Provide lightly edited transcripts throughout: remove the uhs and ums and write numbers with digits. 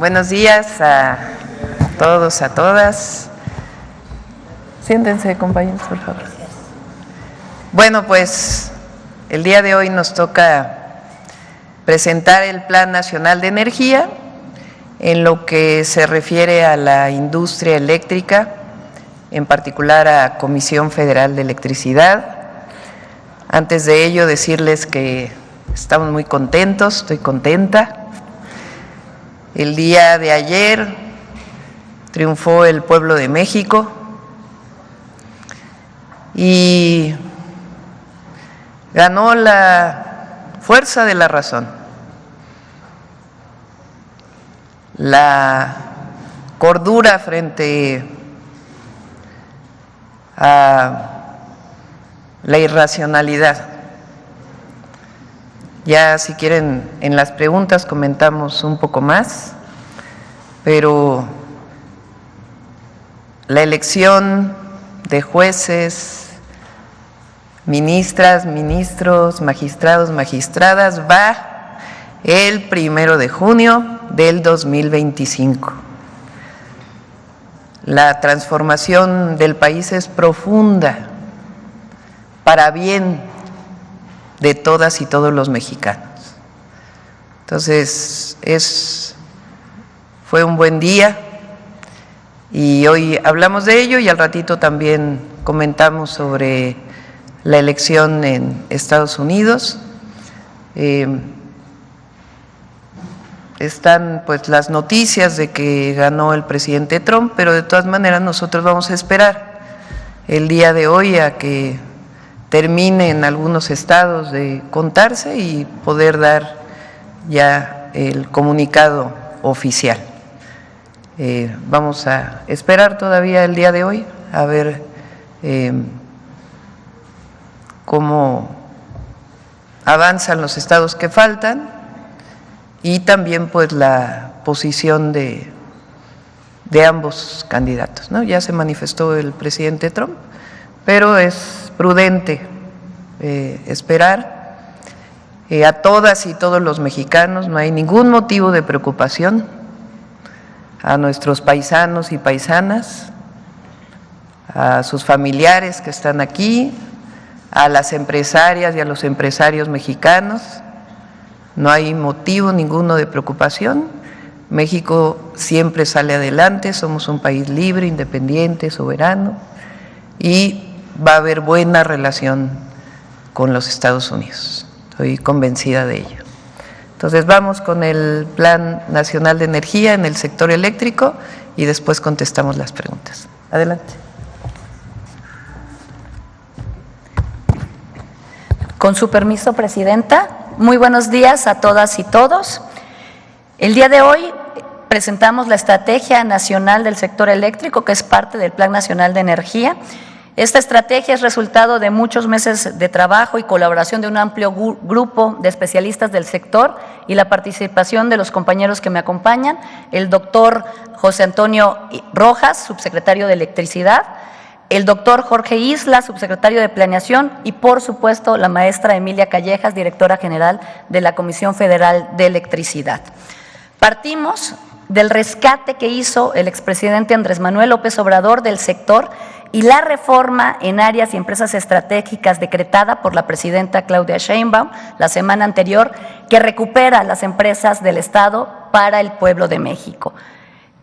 Buenos días a todos, a todas. Siéntense, compañeros, por favor. Bueno, pues el día de hoy nos toca presentar el Plan Nacional de Energía en lo que se refiere a la industria eléctrica, en particular a Comisión Federal de Electricidad. Antes de ello, decirles que estamos muy contentos, estoy contenta. El día de ayer triunfó el pueblo de México y ganó la fuerza de la razón, la cordura frente a la irracionalidad. Ya si quieren en las preguntas comentamos un poco más, pero la elección de jueces, ministras, ministros, magistrados, magistradas va el 1 de junio del 2025. La transformación del país es profunda, para bien de todas y todos los mexicanos. Entonces, fue un buen día y hoy hablamos de ello y al ratito también comentamos sobre la elección en Estados Unidos. Están pues las noticias de que ganó el presidente Trump, pero de todas maneras nosotros vamos a esperar el día de hoy a que termine en algunos estados de contarse y poder dar ya el comunicado oficial. Vamos a esperar todavía el día de hoy a ver cómo avanzan los estados que faltan y también pues la posición de ambos candidatos, ¿no? Ya se manifestó el presidente Trump, pero es prudente esperar. A todas y todos los mexicanos no hay ningún motivo de preocupación, a nuestros paisanos y paisanas, a sus familiares que están aquí, a las empresarias y a los empresarios mexicanos, no hay motivo ninguno de preocupación. México siempre sale adelante, somos un país libre, independiente, soberano y va a haber buena relación con los Estados Unidos. Estoy convencida de ello. Entonces vamos con el Plan Nacional de Energía en el sector eléctrico y después contestamos las preguntas. Adelante. Con su permiso, Presidenta, muy buenos días a todas y todos. El día de hoy presentamos la Estrategia Nacional del Sector Eléctrico, que es parte del Plan Nacional de Energía. Esta estrategia es resultado de muchos meses de trabajo y colaboración de un amplio grupo de especialistas del sector y la participación de los compañeros que me acompañan, el doctor José Antonio Rojas, subsecretario de Electricidad, el doctor Jorge Isla, subsecretario de Planeación y, por supuesto, la maestra Emilia Callejas, directora general de la Comisión Federal de Electricidad. Partimos del rescate que hizo el expresidente Andrés Manuel López Obrador del sector y la reforma en áreas y empresas estratégicas decretada por la presidenta Claudia Sheinbaum la semana anterior, que recupera las empresas del Estado para el pueblo de México.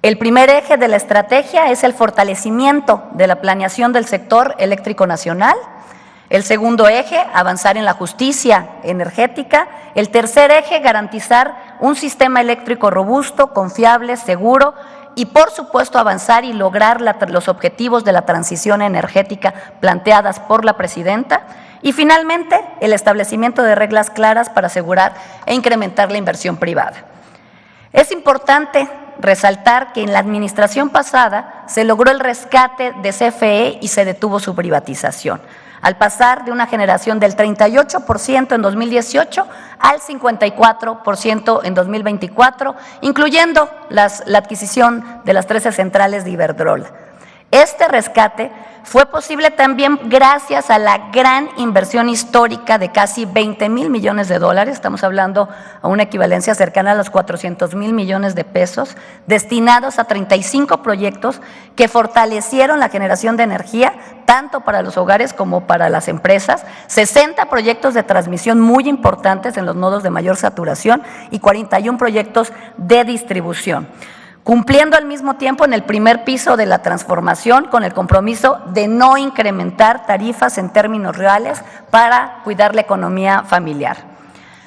El primer eje de la estrategia es el fortalecimiento de la planeación del sector eléctrico nacional. El segundo eje, avanzar en la justicia energética. El tercer eje, garantizar un sistema eléctrico robusto, confiable, seguro y, por supuesto, avanzar y lograr los objetivos de la transición energética planteadas por la presidenta. Y, finalmente, el establecimiento de reglas claras para asegurar e incrementar la inversión privada. Es importante resaltar que en la administración pasada se logró el rescate de CFE y se detuvo su privatización, al pasar de una generación del 38% en 2018 al 54% en 2024, incluyendo la adquisición de las 13 centrales de Iberdrola. Este rescate fue posible también gracias a la gran inversión histórica de casi 20,000 millones de dólares, estamos hablando a una equivalencia cercana a los 400,000 millones de pesos, destinados a 35 proyectos que fortalecieron la generación de energía, tanto para los hogares como para las empresas, 60 proyectos de transmisión muy importantes en los nodos de mayor saturación y 41 proyectos de distribución, cumpliendo al mismo tiempo en el primer piso de la transformación con el compromiso de no incrementar tarifas en términos reales para cuidar la economía familiar.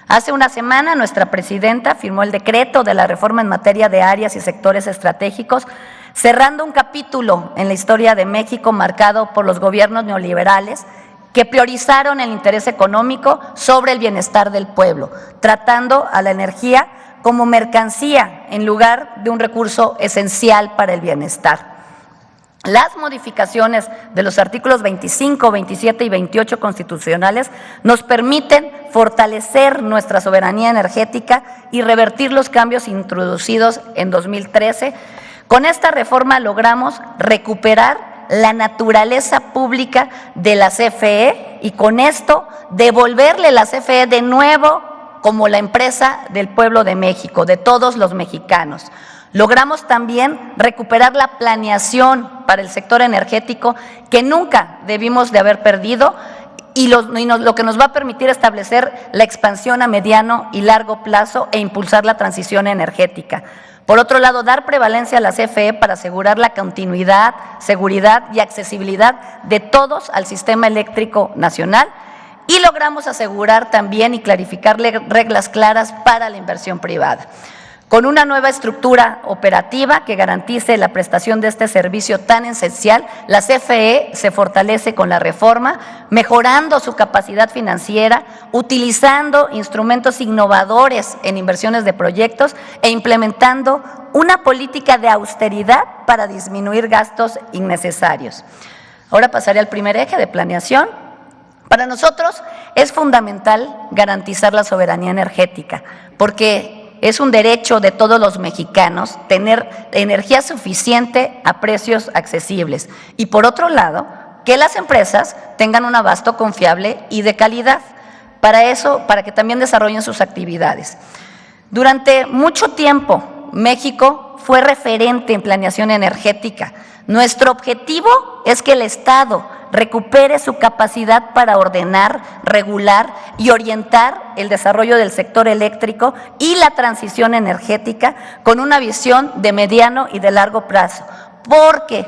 Hace una semana nuestra presidenta firmó el decreto de la reforma en materia de áreas y sectores estratégicos, cerrando un capítulo en la historia de México marcado por los gobiernos neoliberales que priorizaron el interés económico sobre el bienestar del pueblo, tratando a la energía como mercancía en lugar de un recurso esencial para el bienestar. Las modificaciones de los artículos 25, 27 y 28 constitucionales nos permiten fortalecer nuestra soberanía energética y revertir los cambios introducidos en 2013. Con esta reforma logramos recuperar la naturaleza pública de la CFE y con esto devolverle la CFE de nuevo como la empresa del pueblo de México, de todos los mexicanos. Logramos también recuperar la planeación para el sector energético que nunca debimos de haber perdido y lo que nos va a permitir establecer la expansión a mediano y largo plazo e impulsar la transición energética. Por otro lado, dar prevalencia a la CFE para asegurar la continuidad, seguridad y accesibilidad de todos al sistema eléctrico nacional. Y logramos asegurar también y clarificar reglas claras para la inversión privada. Con una nueva estructura operativa que garantice la prestación de este servicio tan esencial, la CFE se fortalece con la reforma, mejorando su capacidad financiera, utilizando instrumentos innovadores en inversiones de proyectos e implementando una política de austeridad para disminuir gastos innecesarios. Ahora pasaré al primer eje de planeación. Para nosotros es fundamental garantizar la soberanía energética, porque es un derecho de todos los mexicanos tener energía suficiente a precios accesibles. Y por otro lado, que las empresas tengan un abasto confiable y de calidad. Para eso, para que también desarrollen sus actividades. Durante mucho tiempo, México fue referente en planeación energética. Nuestro objetivo es que el Estado recupere su capacidad para ordenar, regular y orientar el desarrollo del sector eléctrico y la transición energética con una visión de mediano y de largo plazo, porque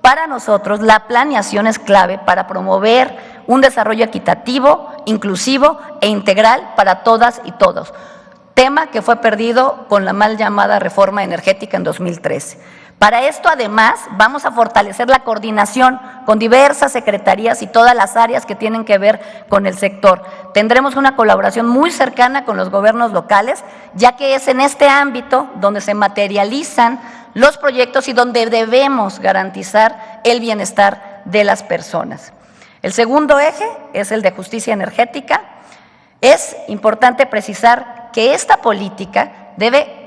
para nosotros la planeación es clave para promover un desarrollo equitativo, inclusivo e integral para todas y todos, tema que fue perdido con la mal llamada reforma energética en 2013. Para esto, además, vamos a fortalecer la coordinación con diversas secretarías y todas las áreas que tienen que ver con el sector. Tendremos una colaboración muy cercana con los gobiernos locales, ya que es en este ámbito donde se materializan los proyectos y donde debemos garantizar el bienestar de las personas. El segundo eje es el de justicia energética. Es importante precisar que esta política debe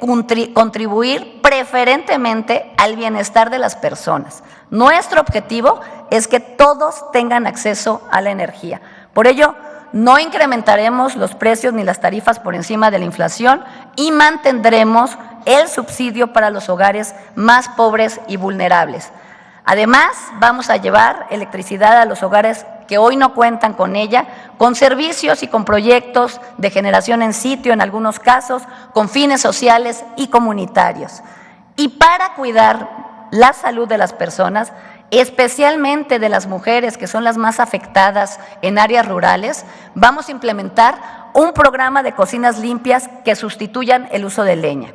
contribuir preferentemente al bienestar de las personas. Nuestro objetivo es que todos tengan acceso a la energía. Por ello, no incrementaremos los precios ni las tarifas por encima de la inflación y mantendremos el subsidio para los hogares más pobres y vulnerables. Además, vamos a llevar electricidad a los hogares que hoy no cuentan con ella, con servicios y con proyectos de generación en sitio, en algunos casos, con fines sociales y comunitarios. Y para cuidar la salud de las personas, especialmente de las mujeres, que son las más afectadas en áreas rurales, vamos a implementar un programa de cocinas limpias que sustituyan el uso de leña.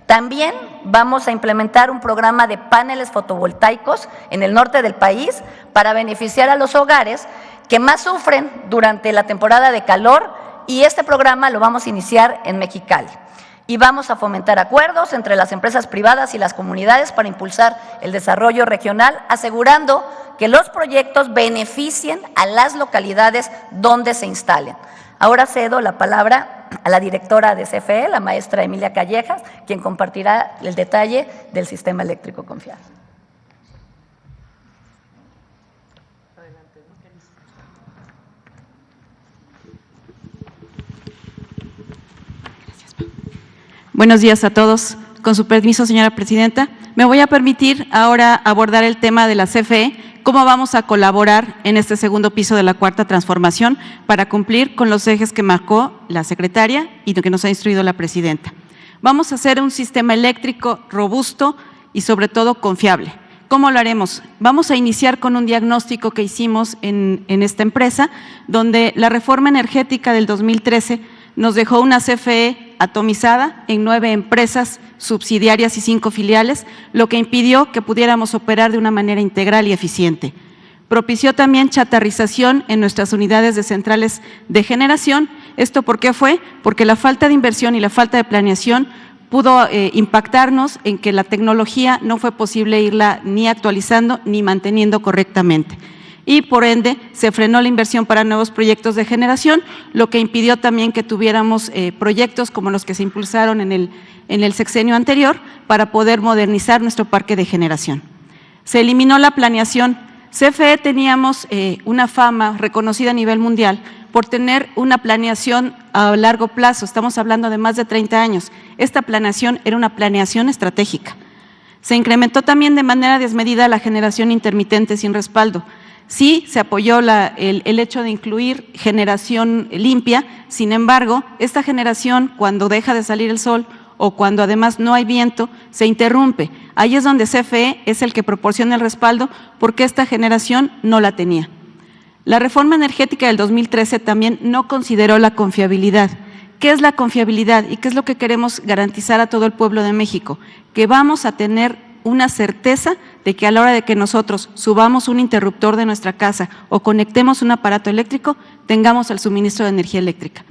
También vamos a implementar un programa de paneles fotovoltaicos en el norte del país para beneficiar a los hogares que más sufren durante la temporada de calor, y este programa lo vamos a iniciar en Mexicali. Y vamos a fomentar acuerdos entre las empresas privadas y las comunidades para impulsar el desarrollo regional, asegurando que los proyectos beneficien a las localidades donde se instalen. Ahora cedo la palabra a la directora de CFE, la maestra Emilia Callejas, quien compartirá el detalle del sistema eléctrico confiable. Buenos días a todos. Con su permiso, señora presidenta, me voy a permitir ahora abordar el tema de la CFE, cómo vamos a colaborar en este segundo piso de la cuarta transformación para cumplir con los ejes que marcó la secretaria y que nos ha instruido la presidenta. Vamos a hacer un sistema eléctrico robusto y sobre todo confiable. ¿Cómo lo haremos? Vamos a iniciar con un diagnóstico que hicimos en esta empresa, donde la reforma energética del 2013 nos dejó una CFE atomizada en 9 empresas subsidiarias y 5 filiales, lo que impidió que pudiéramos operar de una manera integral y eficiente. Propició también chatarrización en nuestras unidades de centrales de generación. ¿Esto por qué fue? Porque la falta de inversión y la falta de planeación pudo impactarnos en que la tecnología no fue posible irla ni actualizando ni manteniendo correctamente. Y por ende se frenó la inversión para nuevos proyectos de generación, lo que impidió también que tuviéramos proyectos como los que se impulsaron en el sexenio anterior para poder modernizar nuestro parque de generación. Se eliminó la planeación. CFE teníamos una fama reconocida a nivel mundial por tener una planeación a largo plazo, estamos hablando de más de 30 años. Esta planeación era una planeación estratégica. Se incrementó también de manera desmedida la generación intermitente sin respaldo. Sí, se apoyó el hecho de incluir generación limpia, sin embargo, esta generación cuando deja de salir el sol o cuando además no hay viento, se interrumpe. Ahí es donde CFE es el que proporciona el respaldo porque esta generación no la tenía. La reforma energética del 2013 también no consideró la confiabilidad. ¿Qué es la confiabilidad y qué es lo que queremos garantizar a todo el pueblo de México? Que vamos a tener una certeza de que a la hora de que nosotros subamos un interruptor de nuestra casa o conectemos un aparato eléctrico, tengamos el suministro de energía eléctrica.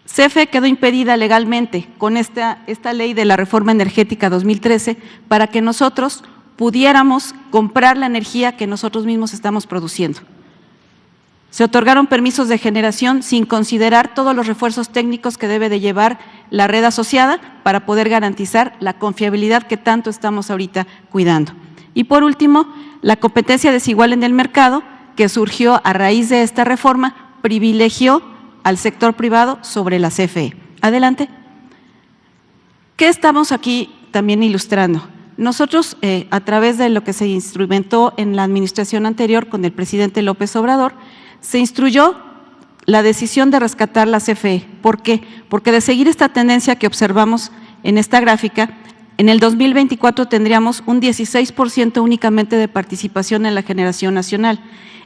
CFE quedó impedida legalmente con esta ley de la reforma energética 2013 para que nosotros pudiéramos comprar la energía que nosotros mismos estamos produciendo. Se otorgaron permisos de generación sin considerar todos los refuerzos técnicos que debe de llevar la red asociada para poder garantizar la confiabilidad que tanto estamos ahorita cuidando. Y por último, la competencia desigual en el mercado que surgió a raíz de esta reforma privilegió al sector privado sobre la CFE. Adelante. ¿Qué estamos aquí también ilustrando? Nosotros, a través de lo que se instrumentó en la administración anterior con el presidente López Obrador, se instruyó la decisión de rescatar la CFE. ¿Por qué? Porque de seguir esta tendencia que observamos en esta gráfica, en el 2024 tendríamos un 16% únicamente de participación en la generación nacional.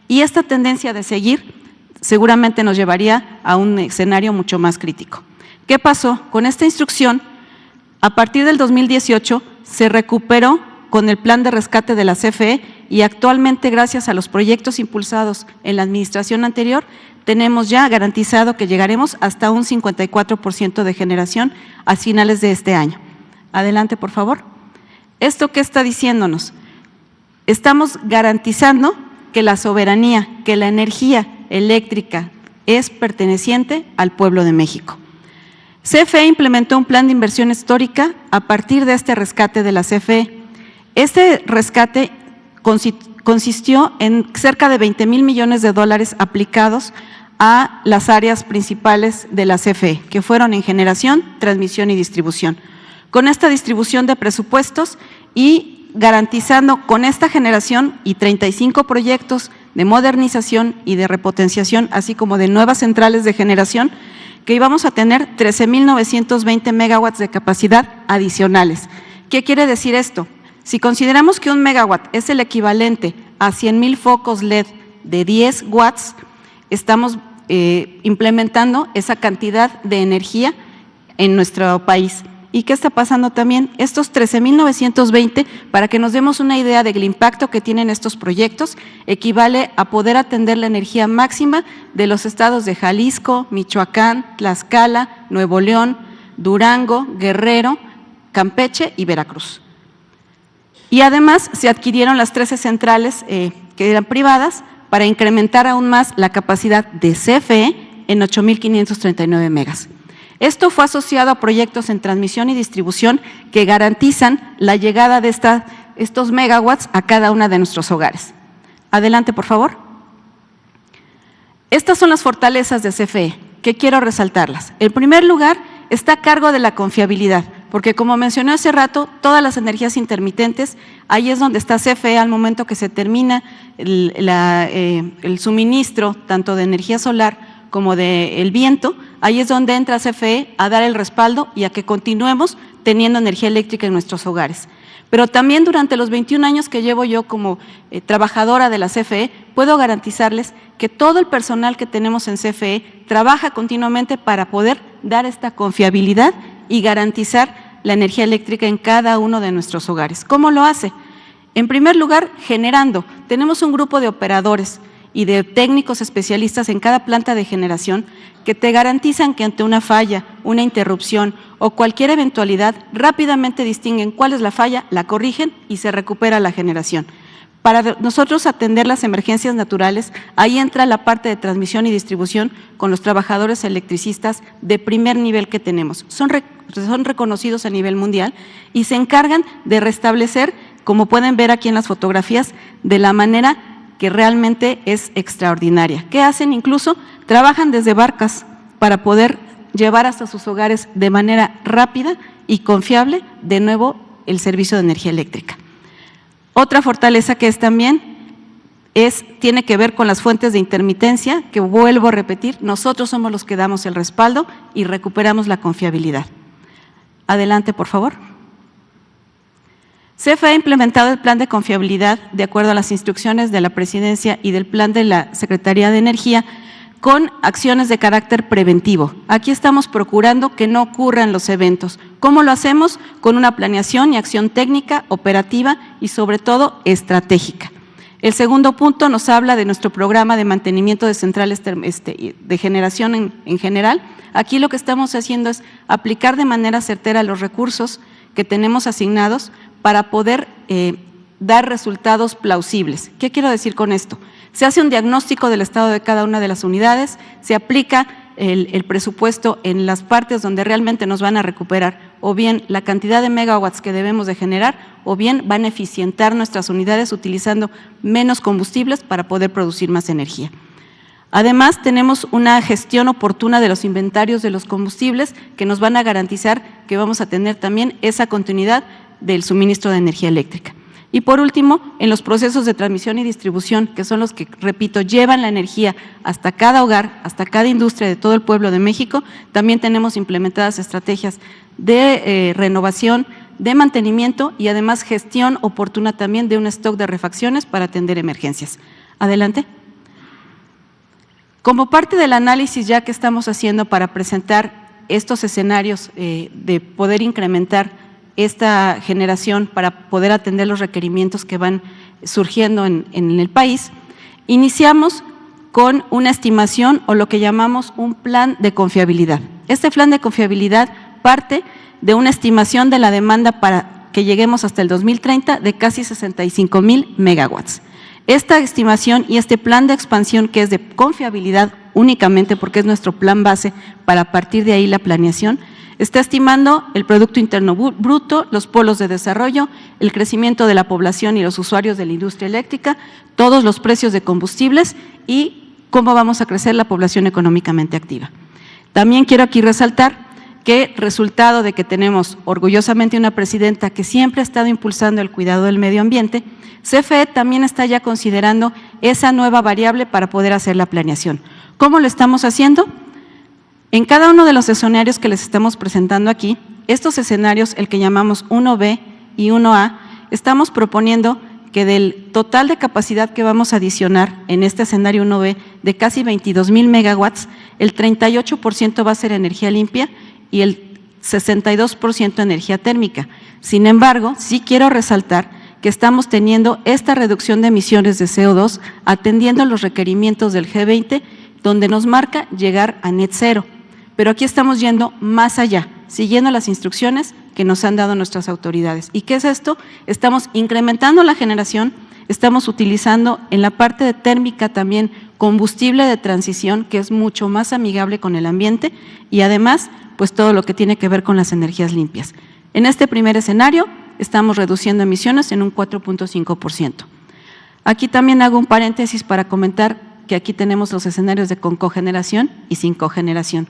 Y esta tendencia de seguir seguramente nos llevaría a un escenario mucho más crítico. ¿Qué pasó? Con esta instrucción, a partir del 2018 se recuperó con el plan de rescate de la CFE y actualmente, gracias a los proyectos impulsados en la administración anterior, tenemos ya garantizado que llegaremos hasta un 54% de generación a finales de este año. Adelante, por favor. ¿Esto qué está diciéndonos? Estamos garantizando que la soberanía, que la energía eléctrica es perteneciente al pueblo de México. CFE implementó un plan de inversión histórica a partir de este rescate de la CFE. Este rescate consistió en cerca de 20,000 millones de dólares aplicados a las áreas principales de la CFE, que fueron en generación, transmisión y distribución. Con esta distribución de presupuestos y garantizando con esta generación y 35 proyectos de modernización y de repotenciación, así como de nuevas centrales de generación, que íbamos a tener 13,920 megawatts de capacidad adicionales. ¿Qué quiere decir esto? Si consideramos que un megawatt es el equivalente a 100,000 focos LED de 10 watts, estamos implementando esa cantidad de energía en nuestro país. ¿Y qué está pasando también? Estos 13,920, para que nos demos una idea del impacto que tienen estos proyectos, equivale a poder atender la energía máxima de los estados de Jalisco, Michoacán, Tlaxcala, Nuevo León, Durango, Guerrero, Campeche y Veracruz. Y además se adquirieron las 13 centrales que eran privadas para incrementar aún más la capacidad de CFE en 8,539 megas. Esto fue asociado a proyectos en transmisión y distribución que garantizan la llegada de estos megawatts a cada una de nuestros hogares. Adelante, por favor. Estas son las fortalezas de CFE, que quiero resaltarlas. En primer lugar, está a cargo de la confiabilidad, porque como mencioné hace rato, todas las energías intermitentes, ahí es donde está CFE al momento que se termina el suministro tanto de energía solar como del viento, ahí es donde entra CFE a dar el respaldo y a que continuemos teniendo energía eléctrica en nuestros hogares. Pero también durante los 21 años que llevo yo como trabajadora de la CFE, puedo garantizarles que todo el personal que tenemos en CFE trabaja continuamente para poder dar esta confiabilidad y garantizar la energía eléctrica en cada uno de nuestros hogares. ¿Cómo lo hace? En primer lugar, generando. Tenemos un grupo de operadores y de técnicos especialistas en cada planta de generación que te garantizan que ante una falla, una interrupción o cualquier eventualidad, rápidamente distinguen cuál es la falla, la corrigen y se recupera la generación. Para nosotros atender las emergencias naturales, ahí entra la parte de transmisión y distribución con los trabajadores electricistas de primer nivel que tenemos. Son reconocidos a nivel mundial y se encargan de restablecer, como pueden ver aquí en las fotografías, de la manera que realmente es extraordinaria. ¿Qué hacen? Incluso trabajan desde barcas para poder llevar hasta sus hogares de manera rápida y confiable de nuevo el servicio de energía eléctrica. Otra fortaleza que es también tiene que ver con las fuentes de intermitencia, que vuelvo a repetir, nosotros somos los que damos el respaldo y recuperamos la confiabilidad. Adelante, por favor. CFE ha implementado el plan de confiabilidad de acuerdo a las instrucciones de la Presidencia y del plan de la Secretaría de Energía con acciones de carácter preventivo. Aquí estamos procurando que no ocurran los eventos. ¿Cómo lo hacemos? Con una planeación y acción técnica, operativa y sobre todo estratégica. El segundo punto nos habla de nuestro programa de mantenimiento de centrales de generación en general. Aquí lo que estamos haciendo es aplicar de manera certera los recursos que tenemos asignados para poder dar resultados plausibles. ¿Qué quiero decir con esto? Se hace un diagnóstico del estado de cada una de las unidades, se aplica el presupuesto en las partes donde realmente nos van a recuperar o bien la cantidad de megawatts que debemos de generar o bien van a eficientar nuestras unidades utilizando menos combustibles para poder producir más energía. Además, tenemos una gestión oportuna de los inventarios de los combustibles que nos van a garantizar que vamos a tener también esa continuidad del suministro de energía eléctrica. Y por último, en los procesos de transmisión y distribución, que son los que, repito, llevan la energía hasta cada hogar, hasta cada industria de todo el pueblo de México, también tenemos implementadas estrategias de renovación, de mantenimiento y además gestión oportuna también de un stock de refacciones para atender emergencias. Adelante. Como parte del análisis ya que estamos haciendo para presentar estos escenarios de poder incrementar esta generación para poder atender los requerimientos que van surgiendo en el país, iniciamos con una estimación o lo que llamamos un plan de confiabilidad. Este plan de confiabilidad parte de una estimación de la demanda para que lleguemos hasta el 2030 de casi 65,000 megawatts. Esta estimación y este plan de expansión que es de confiabilidad únicamente porque es nuestro plan base para partir de ahí la planeación, está estimando el Producto Interno Bruto, los polos de desarrollo, el crecimiento de la población y los usuarios de la industria eléctrica, todos los precios de combustibles y cómo vamos a crecer la población económicamente activa. También quiero aquí resaltar que resultado de que tenemos orgullosamente una presidenta que siempre ha estado impulsando el cuidado del medio ambiente, CFE también está ya considerando esa nueva variable para poder hacer la planeación. ¿Cómo lo estamos haciendo? En cada uno de los escenarios que les estamos presentando aquí, estos escenarios, el que llamamos 1B y 1A, estamos proponiendo que del total de capacidad que vamos a adicionar en este escenario 1B de casi 22,000 megawatts, el 38% va a ser energía limpia y el 62% energía térmica. Sin embargo, sí quiero resaltar que estamos teniendo esta reducción de emisiones de CO2 atendiendo los requerimientos del G20, donde nos marca llegar a net cero. Pero aquí estamos yendo más allá, siguiendo las instrucciones que nos han dado nuestras autoridades. ¿Y qué es esto? Estamos incrementando la generación, estamos utilizando en la parte de térmica también combustible de transición, que es mucho más amigable con el ambiente y además, pues todo lo que tiene que ver con las energías limpias. En este primer escenario, estamos reduciendo emisiones en un 4.5%. Aquí también hago un paréntesis para comentar que aquí tenemos los escenarios de con cogeneración y sin cogeneración.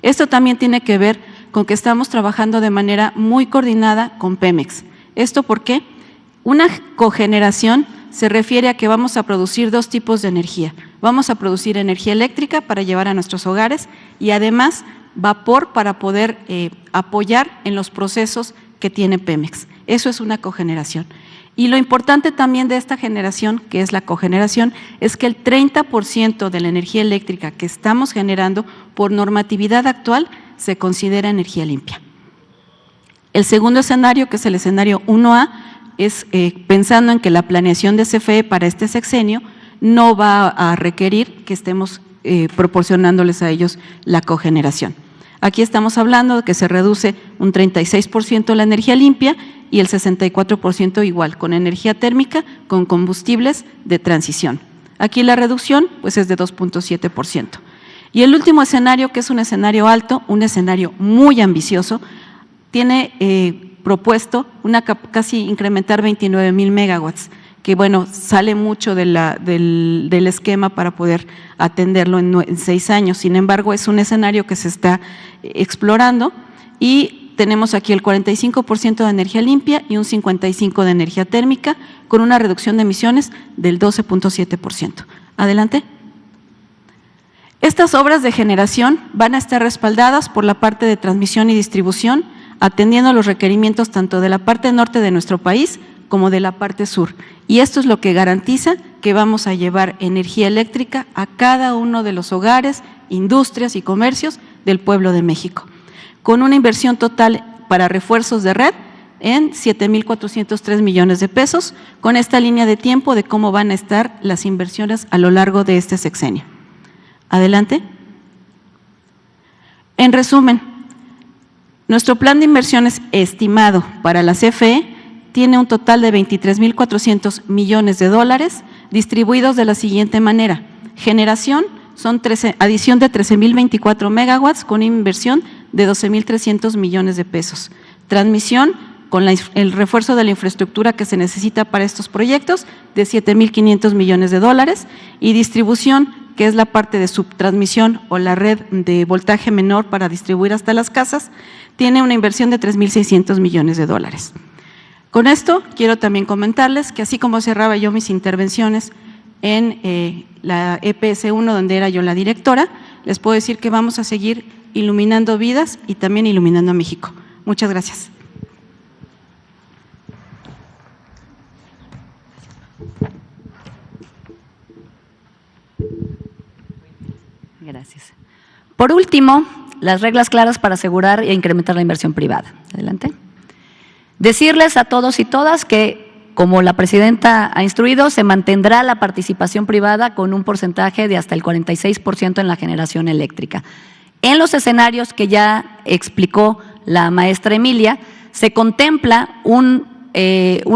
Esto también tiene que ver con que estamos trabajando de manera muy coordinada con Pemex. ¿Esto por qué? Una cogeneración se refiere a que vamos a producir dos tipos de energía. Vamos a producir energía eléctrica para llevar a nuestros hogares y además vapor para poder apoyar en los procesos que tiene Pemex. Eso es una cogeneración. Y lo importante también de esta generación, que es la cogeneración, es que el 30% de la energía eléctrica que estamos generando por normatividad actual se considera energía limpia. El segundo escenario, que es el escenario 1A, es pensando en que la planeación de CFE para este sexenio no va a requerir que estemos proporcionándoles a ellos la cogeneración. Aquí estamos hablando de que se reduce un 36% la energía limpia y el 64% igual, con energía térmica, con combustibles de transición. Aquí la reducción pues es de 2.7%. Y el último escenario, que es un escenario alto, un escenario muy ambicioso, tiene propuesto casi incrementar 29,000 megawatts, que bueno, sale mucho del esquema para poder atenderlo en 6 años. Sin embargo, es un escenario que se está explorando y tenemos aquí el 45% de energía limpia y un 55% de energía térmica, con una reducción de emisiones del 12.7%. Adelante. Estas obras de generación van a estar respaldadas por la parte de transmisión y distribución, atendiendo los requerimientos tanto de la parte norte de nuestro país como de la parte sur. Y esto es lo que garantiza que vamos a llevar energía eléctrica a cada uno de los hogares, industrias y comercios del pueblo de México, con una inversión total para refuerzos de red en 7,403 millones de pesos, con esta línea de tiempo de cómo van a estar las inversiones a lo largo de este sexenio. Adelante. En resumen, nuestro plan de inversiones estimado para la CFE tiene un total de 23,400 millones de dólares, distribuidos de la siguiente manera. Generación son adición de 13,024 megawatts con una inversión de 12,300 millones de pesos. Transmisión, con el refuerzo de la infraestructura que se necesita para estos proyectos, de 7,500 millones de dólares. Y distribución, que es la parte de subtransmisión o la red de voltaje menor para distribuir hasta las casas, tiene una inversión de 3,600 millones de dólares. Con esto quiero también comentarles que así como cerraba yo mis intervenciones en la EPS1, donde era yo la directora, les puedo decir que vamos a seguir iluminando vidas y también iluminando a México. Muchas gracias. Gracias. Por último, las reglas claras para asegurar e incrementar la inversión privada. Adelante. Decirles a todos y todas que, como la presidenta ha instruido, se mantendrá la participación privada con un porcentaje de hasta el 46% en la generación eléctrica. En los escenarios que ya explicó la maestra Emilia, se contempla un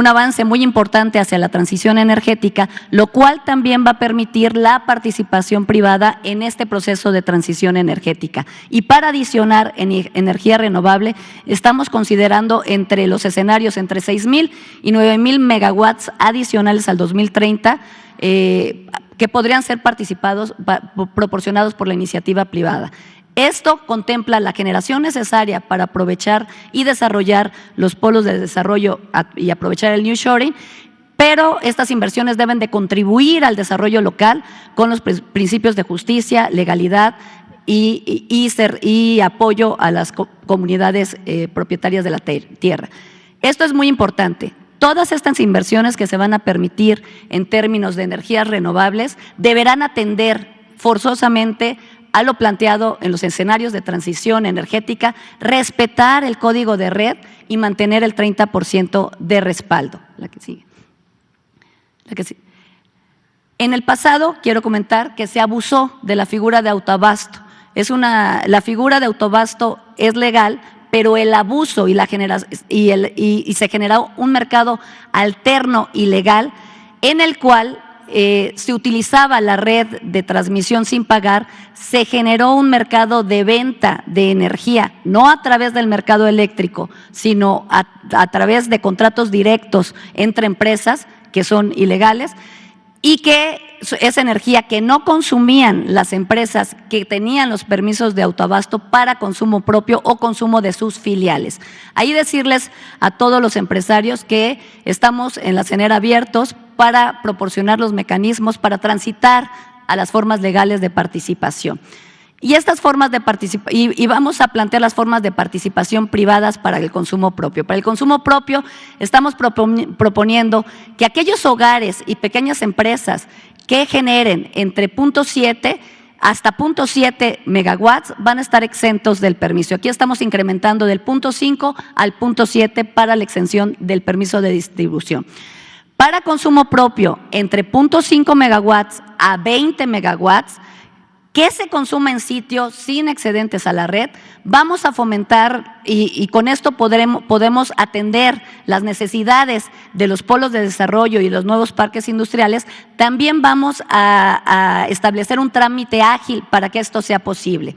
avance muy importante hacia la transición energética, lo cual también va a permitir la participación privada en este proceso de transición energética. Y para adicionar energía renovable, estamos considerando entre los escenarios entre 6,000 y 9,000 megawatts adicionales al 2030, que podrían ser proporcionados por la iniciativa privada. Esto contempla la generación necesaria para aprovechar y desarrollar los polos de desarrollo y aprovechar el nearshoring, pero estas inversiones deben de contribuir al desarrollo local con los principios de justicia, legalidad y apoyo a las comunidades propietarias de la tierra. Esto es muy importante. Todas estas inversiones que se van a permitir en términos de energías renovables deberán atender forzosamente a lo planteado en los escenarios de transición energética, respetar el código de red y mantener el 30% de respaldo. La que sigue. En el pasado, quiero comentar que se abusó de la figura de autoabasto. La figura de autoabasto es legal, pero el abuso y se generó un mercado alterno ilegal en el cual se utilizaba la red de transmisión sin pagar, se generó un mercado de venta de energía, no a través del mercado eléctrico, sino a través de contratos directos entre empresas que son ilegales y que esa energía que no consumían las empresas que tenían los permisos de autoabasto para consumo propio o consumo de sus filiales. Ahí decirles a todos los empresarios que estamos en la CENER abiertos para proporcionar los mecanismos para transitar a las formas legales de participación. Y estas formas de y vamos a plantear las formas de participación privadas para el consumo propio. Para el consumo propio estamos proponiendo que aquellos hogares y pequeñas empresas que generen entre 0.7 hasta 0.7 megawatts van a estar exentos del permiso. Aquí estamos incrementando del 0.5 al 0.7 para la exención del permiso de distribución. Para consumo propio, entre 0.5 megawatts a 20 megawatts, que se consuma en sitio sin excedentes a la red, vamos a fomentar y con esto podemos atender las necesidades de los polos de desarrollo y los nuevos parques industriales. También vamos a establecer un trámite ágil para que esto sea posible.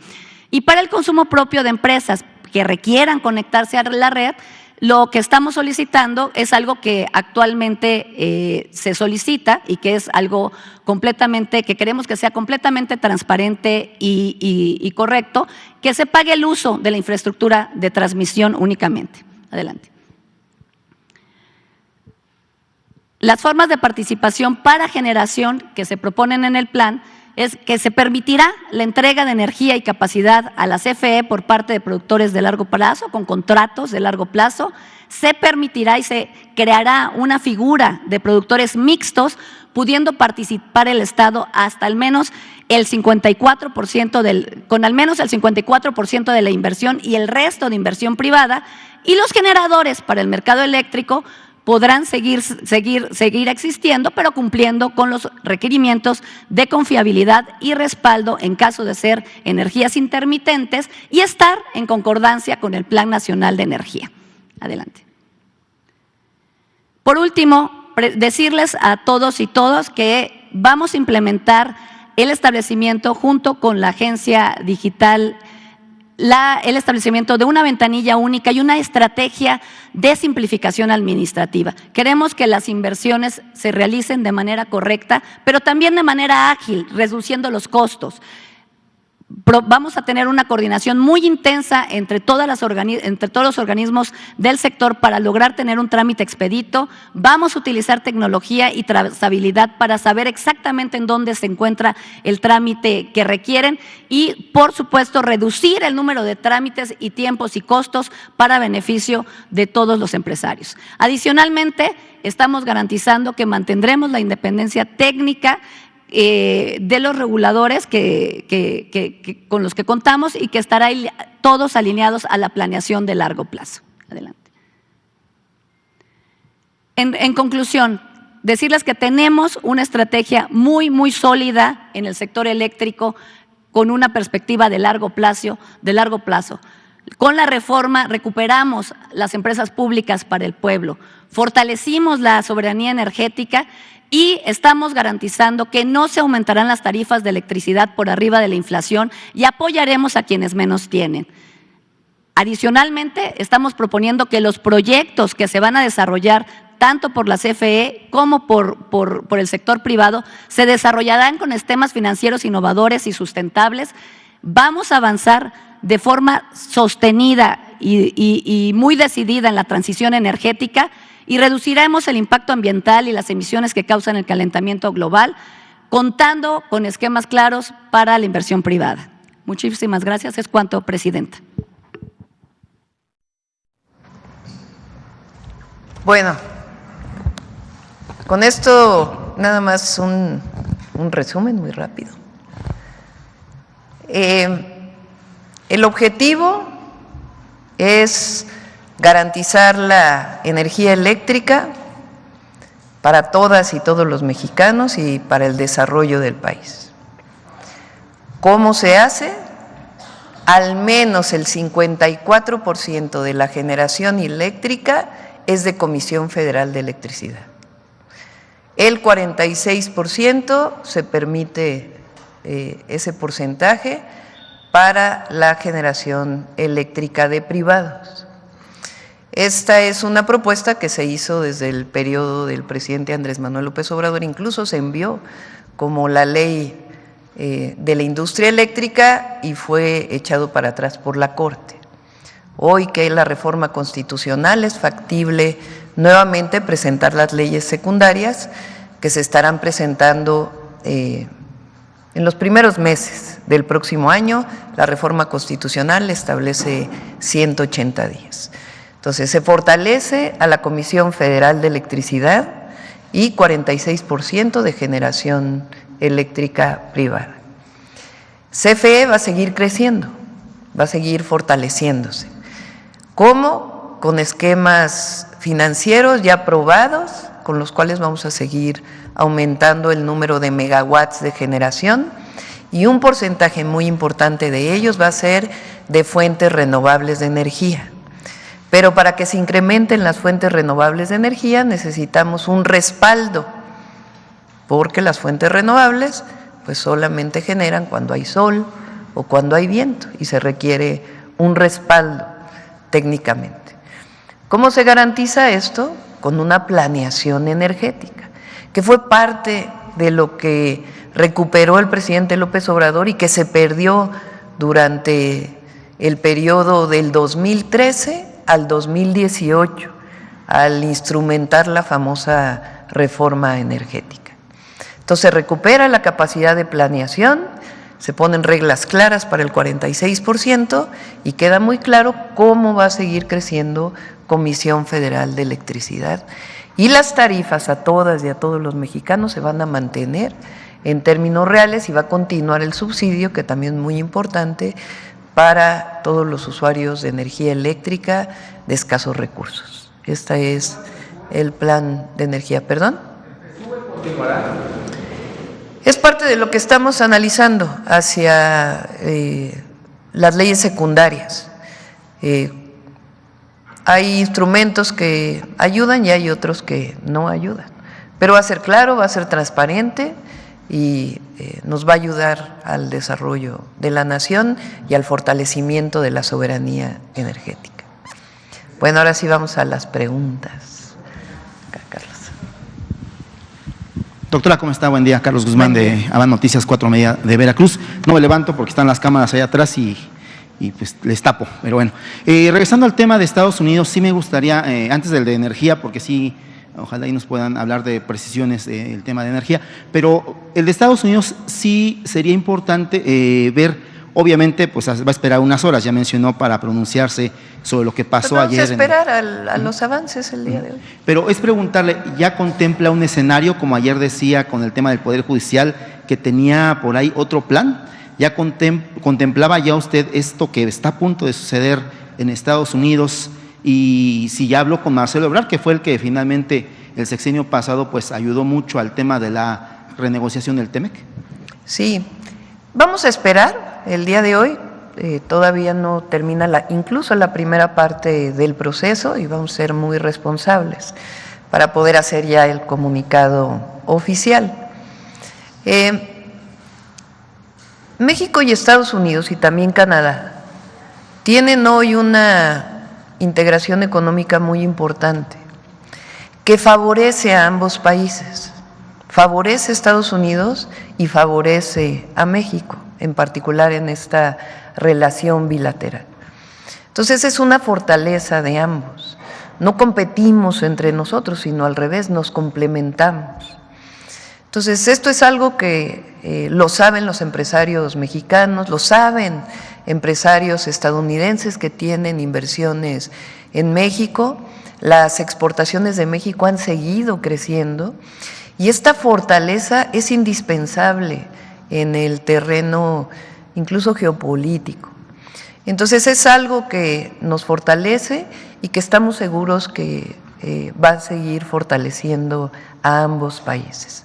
Y para el consumo propio de empresas que requieran conectarse a la red, lo que estamos solicitando es algo que actualmente se solicita y que es algo completamente, que queremos que sea completamente transparente y correcto, que se pague el uso de la infraestructura de transmisión únicamente. Adelante. Las formas de participación para generación que se proponen en el plan es que se permitirá la entrega de energía y capacidad a la CFE por parte de productores de largo plazo, con contratos de largo plazo. Se permitirá y se creará una figura de productores mixtos, pudiendo participar el Estado hasta al menos el 54% con al menos el 54% de la inversión y el resto de inversión privada, y los generadores para el mercado eléctrico podrán seguir existiendo, pero cumpliendo con los requerimientos de confiabilidad y respaldo en caso de ser energías intermitentes y estar en concordancia con el Plan Nacional de Energía. Adelante. Por último, decirles a todos y todas que vamos a implementar el establecimiento junto con la agencia digital, el establecimiento de una ventanilla única y una estrategia de simplificación administrativa. Queremos que las inversiones se realicen de manera correcta, pero también de manera ágil, reduciendo los costos. Vamos a tener una coordinación muy intensa entre todos los organismos del sector para lograr tener un trámite expedito. Vamos a utilizar tecnología y trazabilidad para saber exactamente en dónde se encuentra el trámite que requieren y, por supuesto, reducir el número de trámites y tiempos y costos para beneficio de todos los empresarios. Adicionalmente, estamos garantizando que mantendremos la independencia técnica de los reguladores con los que contamos y que estarán todos alineados a la planeación de largo plazo. Adelante. En conclusión, decirles que tenemos una estrategia muy sólida en el sector eléctrico con una perspectiva de largo plazo. Con la reforma recuperamos las empresas públicas para el pueblo, fortalecimos la soberanía energética y estamos garantizando que no se aumentarán las tarifas de electricidad por arriba de la inflación y apoyaremos a quienes menos tienen. Adicionalmente, estamos proponiendo que los proyectos que se van a desarrollar tanto por la CFE como por el sector privado se desarrollarán con esquemas financieros innovadores y sustentables. Vamos a avanzar de forma sostenida y muy decidida en la transición energética y reduciremos el impacto ambiental y las emisiones que causan el calentamiento global, contando con esquemas claros para la inversión privada. Muchísimas gracias. Es cuanto, Presidenta. Bueno, con esto nada más un resumen muy rápido. El objetivo es garantizar la energía eléctrica para todas y todos los mexicanos y para el desarrollo del país. ¿Cómo se hace? Al menos el 54% de la generación eléctrica es de Comisión Federal de Electricidad. El 46% se permite ese porcentaje para la generación eléctrica de privados. Esta es una propuesta que se hizo desde el periodo del presidente Andrés Manuel López Obrador, incluso se envió como la ley de la industria eléctrica y fue echado para atrás por la Corte. Hoy que hay la reforma constitucional es factible nuevamente presentar las leyes secundarias que se estarán presentando en los primeros meses del próximo año. La reforma constitucional establece 180 días. Entonces, se fortalece a la Comisión Federal de Electricidad y 46% de generación eléctrica privada. CFE va a seguir creciendo, va a seguir fortaleciéndose. ¿Cómo? Con esquemas financieros ya aprobados, con los cuales vamos a seguir aumentando el número de megawatts de generación, y un porcentaje muy importante de ellos va a ser de fuentes renovables de energía. Pero para que se incrementen las fuentes renovables de energía necesitamos un respaldo, porque las fuentes renovables pues solamente generan cuando hay sol o cuando hay viento y se requiere un respaldo técnicamente. ¿Cómo se garantiza esto? Con una planeación energética, que fue parte de lo que recuperó el presidente López Obrador y que se perdió durante el periodo del 2013 al 2018, al instrumentar la famosa reforma energética. Entonces se recupera la capacidad de planeación, se ponen reglas claras para el 46% y queda muy claro cómo va a seguir creciendo Comisión Federal de Electricidad. Y las tarifas a todas y a todos los mexicanos se van a mantener en términos reales y va a continuar el subsidio, que también es muy importante para todos los usuarios de energía eléctrica de escasos recursos. Este es el plan de energía. ¿Perdón? Es parte de lo que estamos analizando hacia las leyes secundarias. Hay instrumentos que ayudan y hay otros que no ayudan. Pero va a ser claro, va a ser transparente y nos va a ayudar al desarrollo de la nación y al fortalecimiento de la soberanía energética. Bueno, ahora sí vamos a las preguntas. Acá, Carlos. Doctora, ¿cómo está? Buen día. Carlos Guzmán de Avan Noticias 4 Media de Veracruz. No me levanto porque están las cámaras allá atrás y pues les tapo, pero bueno. Regresando al tema de Estados Unidos, sí me gustaría, antes del de energía, porque sí, ojalá ahí nos puedan hablar de precisiones del tema de energía, pero el de Estados Unidos sí sería importante ver, obviamente, pues va a esperar unas horas, ya mencionó, para pronunciarse sobre lo que pasó pues ayer. Vamos a esperar a los avances el día de hoy. Pero es preguntarle, ¿ya contempla un escenario, como ayer decía, con el tema del Poder Judicial, que tenía por ahí otro plan? ¿Ya contemplaba ya usted esto que está a punto de suceder en Estados Unidos? Y si ya habló con Marcelo Ebrard, que fue el que finalmente el sexenio pasado pues ayudó mucho al tema de la renegociación del TEMEC. Sí, vamos a esperar el día de hoy. Todavía no termina incluso la primera parte del proceso y vamos a ser muy responsables para poder hacer ya el comunicado oficial. México y Estados Unidos y también Canadá tienen hoy una integración económica muy importante que favorece a ambos países, favorece a Estados Unidos y favorece a México, en particular en esta relación bilateral. Entonces es una fortaleza de ambos, no competimos entre nosotros, sino al revés, nos complementamos. Entonces esto es algo que lo saben los empresarios mexicanos, lo saben empresarios estadounidenses que tienen inversiones en México. Las exportaciones de México han seguido creciendo y esta fortaleza es indispensable en el terreno incluso geopolítico. Entonces es algo que nos fortalece y que estamos seguros que va a seguir fortaleciendo a ambos países.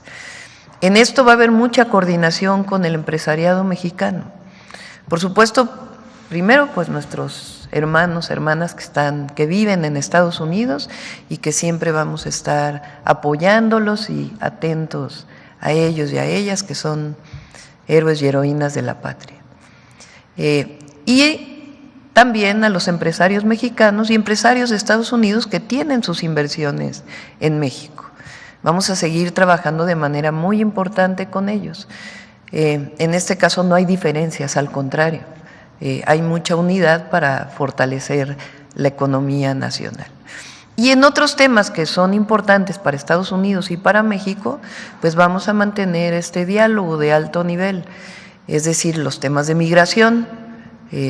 En esto va a haber mucha coordinación con el empresariado mexicano. Por supuesto, primero pues nuestros hermanos, hermanas que viven en Estados Unidos y que siempre vamos a estar apoyándolos y atentos a ellos y a ellas, que son héroes y heroínas de la patria. Y también a los empresarios mexicanos y empresarios de Estados Unidos que tienen sus inversiones en México. Vamos a seguir trabajando de manera muy importante con ellos. En este caso no hay diferencias, al contrario, hay mucha unidad para fortalecer la economía nacional. Y en otros temas que son importantes para Estados Unidos y para México, pues vamos a mantener este diálogo de alto nivel, es decir, los temas de migración,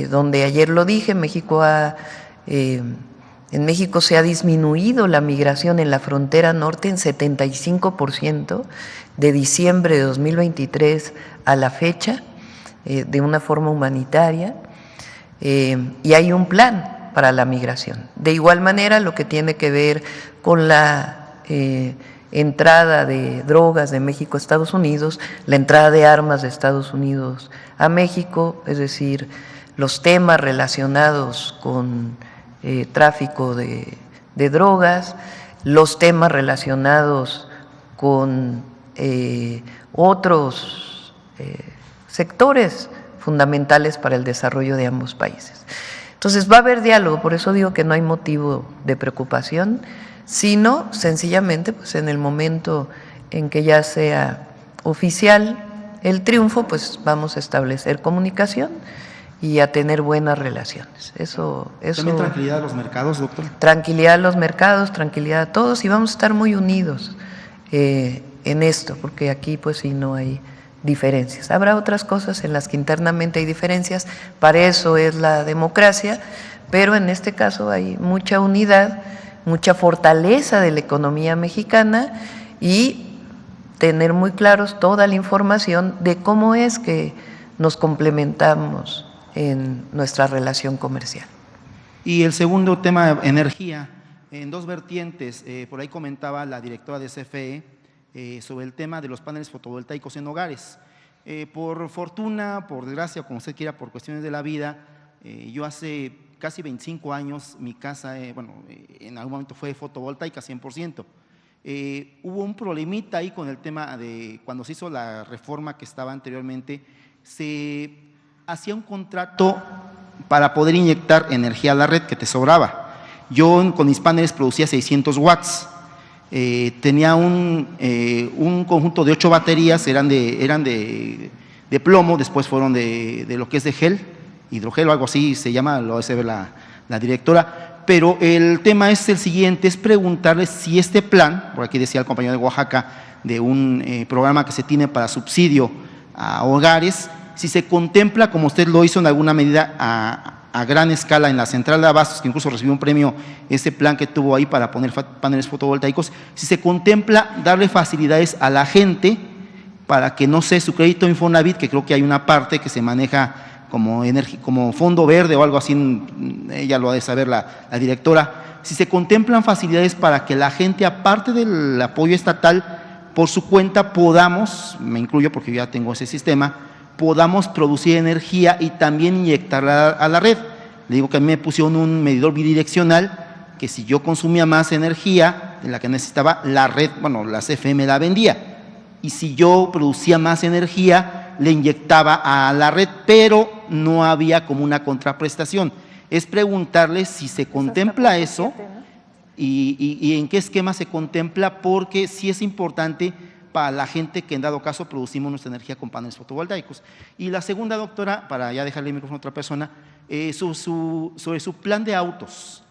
donde ayer lo dije, en México se ha disminuido la migración en la frontera norte en 75% de diciembre de 2023 a la fecha, de una forma humanitaria, y hay un plan para la migración. De igual manera, lo que tiene que ver con la entrada de drogas de México a Estados Unidos, la entrada de armas de Estados Unidos a México, es decir, los temas relacionados con tráfico de drogas, los temas relacionados con otros sectores fundamentales para el desarrollo de ambos países. Entonces va a haber diálogo, por eso digo que no hay motivo de preocupación, sino sencillamente pues en el momento en que ya sea oficial el triunfo, pues vamos a establecer comunicación y a tener buenas relaciones. Eso ¿También tranquilidad a los mercados, doctor? Tranquilidad a los mercados, tranquilidad a todos, y vamos a estar muy unidos en esto, porque aquí pues sí no hay diferencias. Habrá otras cosas en las que internamente hay diferencias, para eso es la democracia, pero en este caso hay mucha unidad, mucha fortaleza de la economía mexicana y tener muy claros toda la información de cómo es que nos complementamos en nuestra relación comercial. Y el segundo tema, energía, en dos vertientes. Por ahí comentaba la directora de CFE sobre el tema de los paneles fotovoltaicos en hogares. Por fortuna, por desgracia, como usted quiera, por cuestiones de la vida, yo hace casi 25 años mi casa, en algún momento fue fotovoltaica 100%. Hubo un problemita ahí con el tema de cuando se hizo la reforma que estaba anteriormente, se hacía un contrato para poder inyectar energía a la red que te sobraba. Yo con mis paneles producía 600 watts. Tenía un conjunto de 8 baterías, eran de plomo, después fueron de lo que es de gel, hidrogel o algo así se llama, lo debe saber la directora, pero el tema es el siguiente, es preguntarle si este plan, por aquí decía el compañero de Oaxaca, de un programa que se tiene para subsidio a hogares, si se contempla, como usted lo hizo en alguna medida a gran escala en la central de abastos, que incluso recibió un premio ese plan que tuvo ahí para poner paneles fotovoltaicos, si se contempla darle facilidades a la gente para que, no sé, su crédito Infonavit, que creo que hay una parte que se maneja como fondo verde o algo así, ella lo ha de saber la directora, si se contemplan facilidades para que la gente, aparte del apoyo estatal, por su cuenta podamos, me incluyo porque yo ya tengo ese sistema, podamos producir energía y también inyectarla a la red. Le digo que a mí me pusieron un medidor bidireccional que si yo consumía más energía de la que necesitaba, la red, la CFE me la vendía. Y si yo producía más energía, le inyectaba a la red, pero no había como una contraprestación. Es preguntarle si se contempla eso y en qué esquema se contempla, porque sí es importante para la gente que en dado caso producimos nuestra energía con paneles fotovoltaicos. Y la segunda, doctora, para ya dejarle el micrófono a otra persona, sobre su plan de autos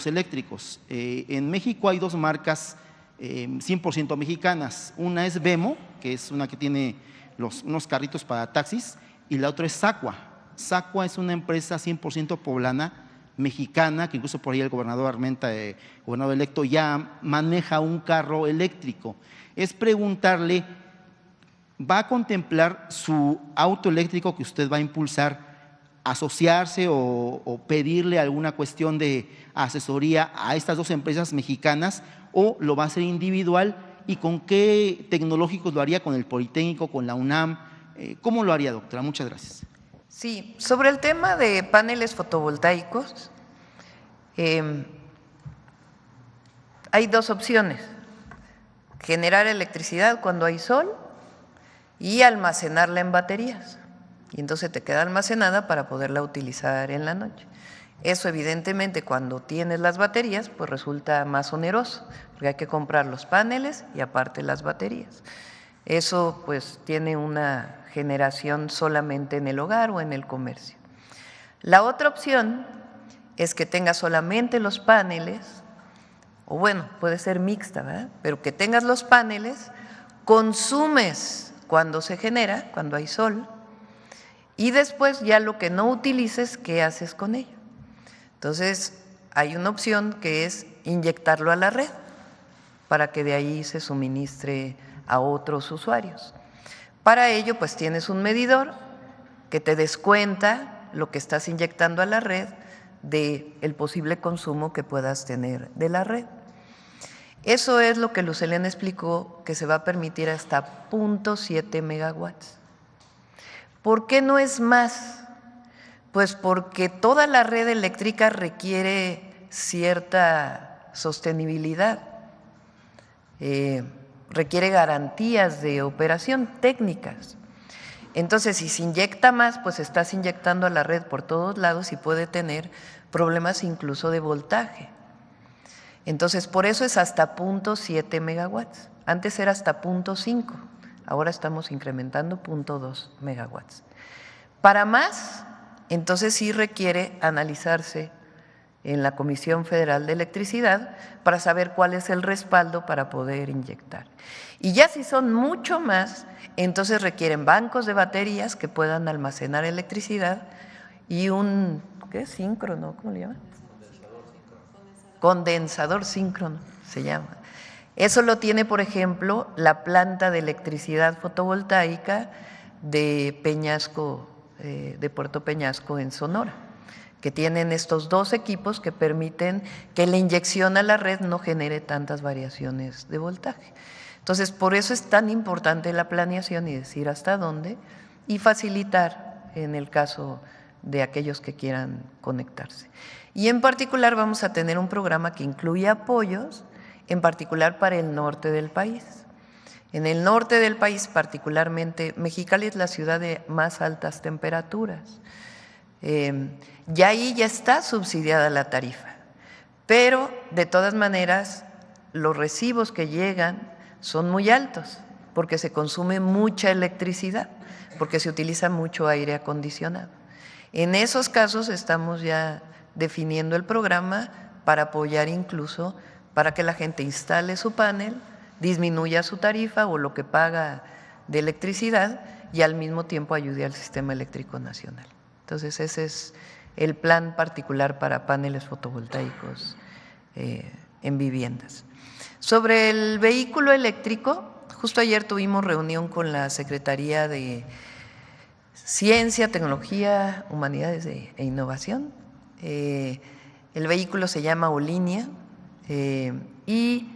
eléctricos. En México hay dos marcas 100% mexicanas, una es Vemo, que es una que tiene unos carritos para taxis, y la otra es Sacua. Sacua es una empresa 100% poblana, mexicana, que incluso por ahí el gobernador Armenta, gobernador electo, ya maneja un carro eléctrico. Es preguntarle, ¿va a contemplar su auto eléctrico que usted va a impulsar, asociarse o pedirle alguna cuestión de asesoría a estas dos empresas mexicanas, o lo va a hacer individual, y con qué tecnológicos lo haría, con el Politécnico, con la UNAM? ¿Cómo lo haría, doctora? Muchas gracias. Sí, sobre el tema de paneles fotovoltaicos, hay dos opciones: generar electricidad cuando hay sol y almacenarla en baterías, y entonces te queda almacenada para poderla utilizar en la noche. Eso evidentemente cuando tienes las baterías pues resulta más oneroso, porque hay que comprar los paneles y aparte las baterías. Eso pues tiene una generación solamente en el hogar o en el comercio. La otra opción es que tengas solamente los paneles, o bueno, puede ser mixta, ¿verdad? Pero que tengas los paneles, consumes cuando se genera, cuando hay sol, y después ya lo que no utilices, ¿qué haces con ello? Entonces, hay una opción que es inyectarlo a la red para que de ahí se suministre a otros usuarios. Para ello, pues tienes un medidor que te descuenta lo que estás inyectando a la red del posible consumo que puedas tener de la red. Eso es lo que Luz Helena explicó, que se va a permitir hasta 0.7 megawatts. ¿Por qué no es más? Pues porque toda la red eléctrica requiere cierta sostenibilidad, requiere garantías de operación técnicas. Entonces, si se inyecta más, pues estás inyectando a la red por todos lados y puede tener problemas incluso de voltaje. Entonces, por eso es hasta 0.7 megawatts. Antes era hasta 0.5, ahora estamos incrementando 0.2 megawatts. Para más, entonces sí requiere analizarse en la Comisión Federal de Electricidad para saber cuál es el respaldo para poder inyectar. Y ya si son mucho más, entonces requieren bancos de baterías que puedan almacenar electricidad y un, ¿qué? Síncrono, ¿cómo le llaman? Condensador síncrono se llama. Eso lo tiene, por ejemplo, la planta de electricidad fotovoltaica de Peñasco, de Puerto Peñasco en Sonora, que tienen estos dos equipos que permiten que la inyección a la red no genere tantas variaciones de voltaje. Entonces, por eso es tan importante la planeación y decir hasta dónde y facilitar en el caso de aquellos que quieran conectarse. Y en particular vamos a tener un programa que incluye apoyos, en particular para el norte del país. En el norte del país, particularmente, Mexicali es la ciudad de más altas temperaturas. Ya ahí ya está subsidiada la tarifa, pero de todas maneras los recibos que llegan son muy altos porque se consume mucha electricidad, porque se utiliza mucho aire acondicionado. En esos casos estamos ya definiendo el programa para apoyar incluso para que la gente instale su panel, disminuya su tarifa o lo que paga de electricidad y al mismo tiempo ayude al sistema eléctrico nacional. Entonces ese es el plan particular para paneles fotovoltaicos en viviendas. Sobre el vehículo eléctrico, justo ayer tuvimos reunión con la Secretaría de Ciencia, Tecnología, Humanidades e Innovación. El vehículo se llama Olinea y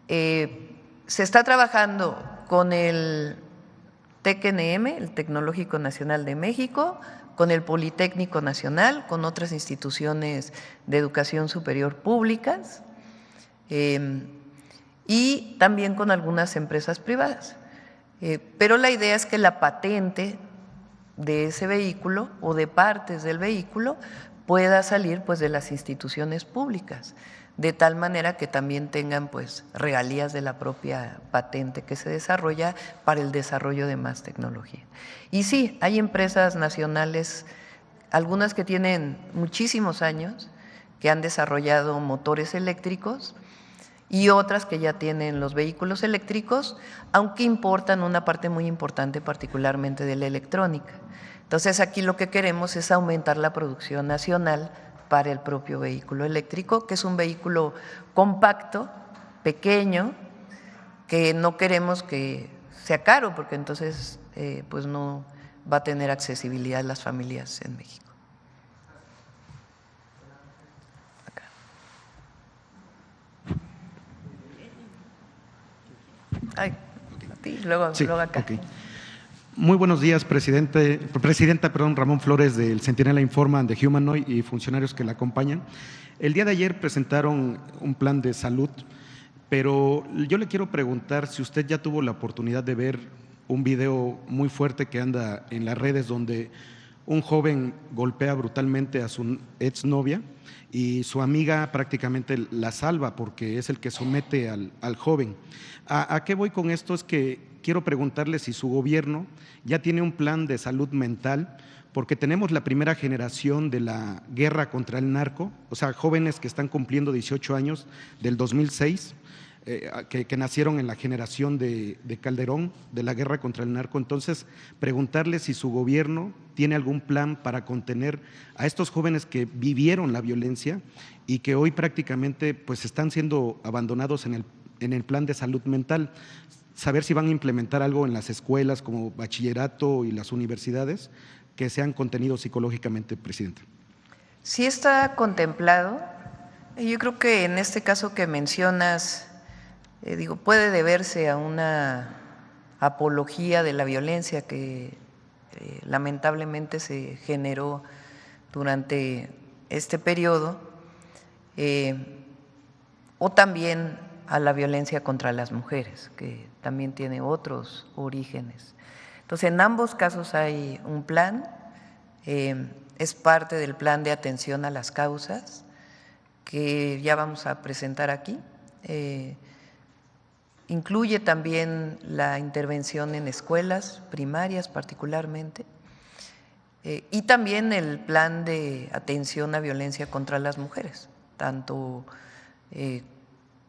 se está trabajando con el TECNM, el Tecnológico Nacional de México, con el Politécnico Nacional, con otras instituciones de educación superior públicas y también con algunas empresas privadas. Pero la idea es que la patente de ese vehículo o de partes del vehículo pueda salir pues de las instituciones públicas, de tal manera que también tengan pues regalías de la propia patente que se desarrolla para el desarrollo de más tecnología. Y sí, hay empresas nacionales, algunas que tienen muchísimos años, que han desarrollado motores eléctricos y otras que ya tienen los vehículos eléctricos, aunque importan una parte muy importante particularmente de la electrónica. Entonces aquí lo que queremos es aumentar la producción nacional para el propio vehículo eléctrico, que es un vehículo compacto, pequeño, que no queremos que sea caro, porque entonces pues no va a tener accesibilidad a las familias en México. Acá. Ay, a ti, luego, Sí, luego acá. okay. Muy buenos días, presidenta Ramón Flores del Centinela Informa, de Humanoid y funcionarios que la acompañan. El día de ayer presentaron un plan de salud, pero yo le quiero preguntar si usted ya tuvo la oportunidad de ver un video muy fuerte que anda en las redes donde un joven golpea brutalmente a su exnovia y su amiga prácticamente la salva porque es el que somete al joven. ¿A qué voy con esto? Es que quiero preguntarle si su gobierno ya tiene un plan de salud mental, porque tenemos la primera generación de la guerra contra el narco, o sea, jóvenes que están cumpliendo 18 años del 2006, que nacieron en la generación de Calderón, de la guerra contra el narco. Entonces, preguntarle si su gobierno tiene algún plan para contener a estos jóvenes que vivieron la violencia y que hoy prácticamente pues están siendo abandonados en el plan de salud mental. Saber si van a implementar algo en las escuelas como bachillerato y las universidades que sean contenidos psicológicamente, presidente. Sí está contemplado. Yo creo que en este caso que mencionas, puede deberse a una apología de la violencia que lamentablemente se generó durante este periodo, o también a la violencia contra las mujeres, que también tiene otros orígenes. Entonces, en ambos casos hay un plan, es parte del plan de atención a las causas que ya vamos a presentar aquí. Incluye también la intervención en escuelas primarias particularmente, y también el plan de atención a violencia contra las mujeres, tanto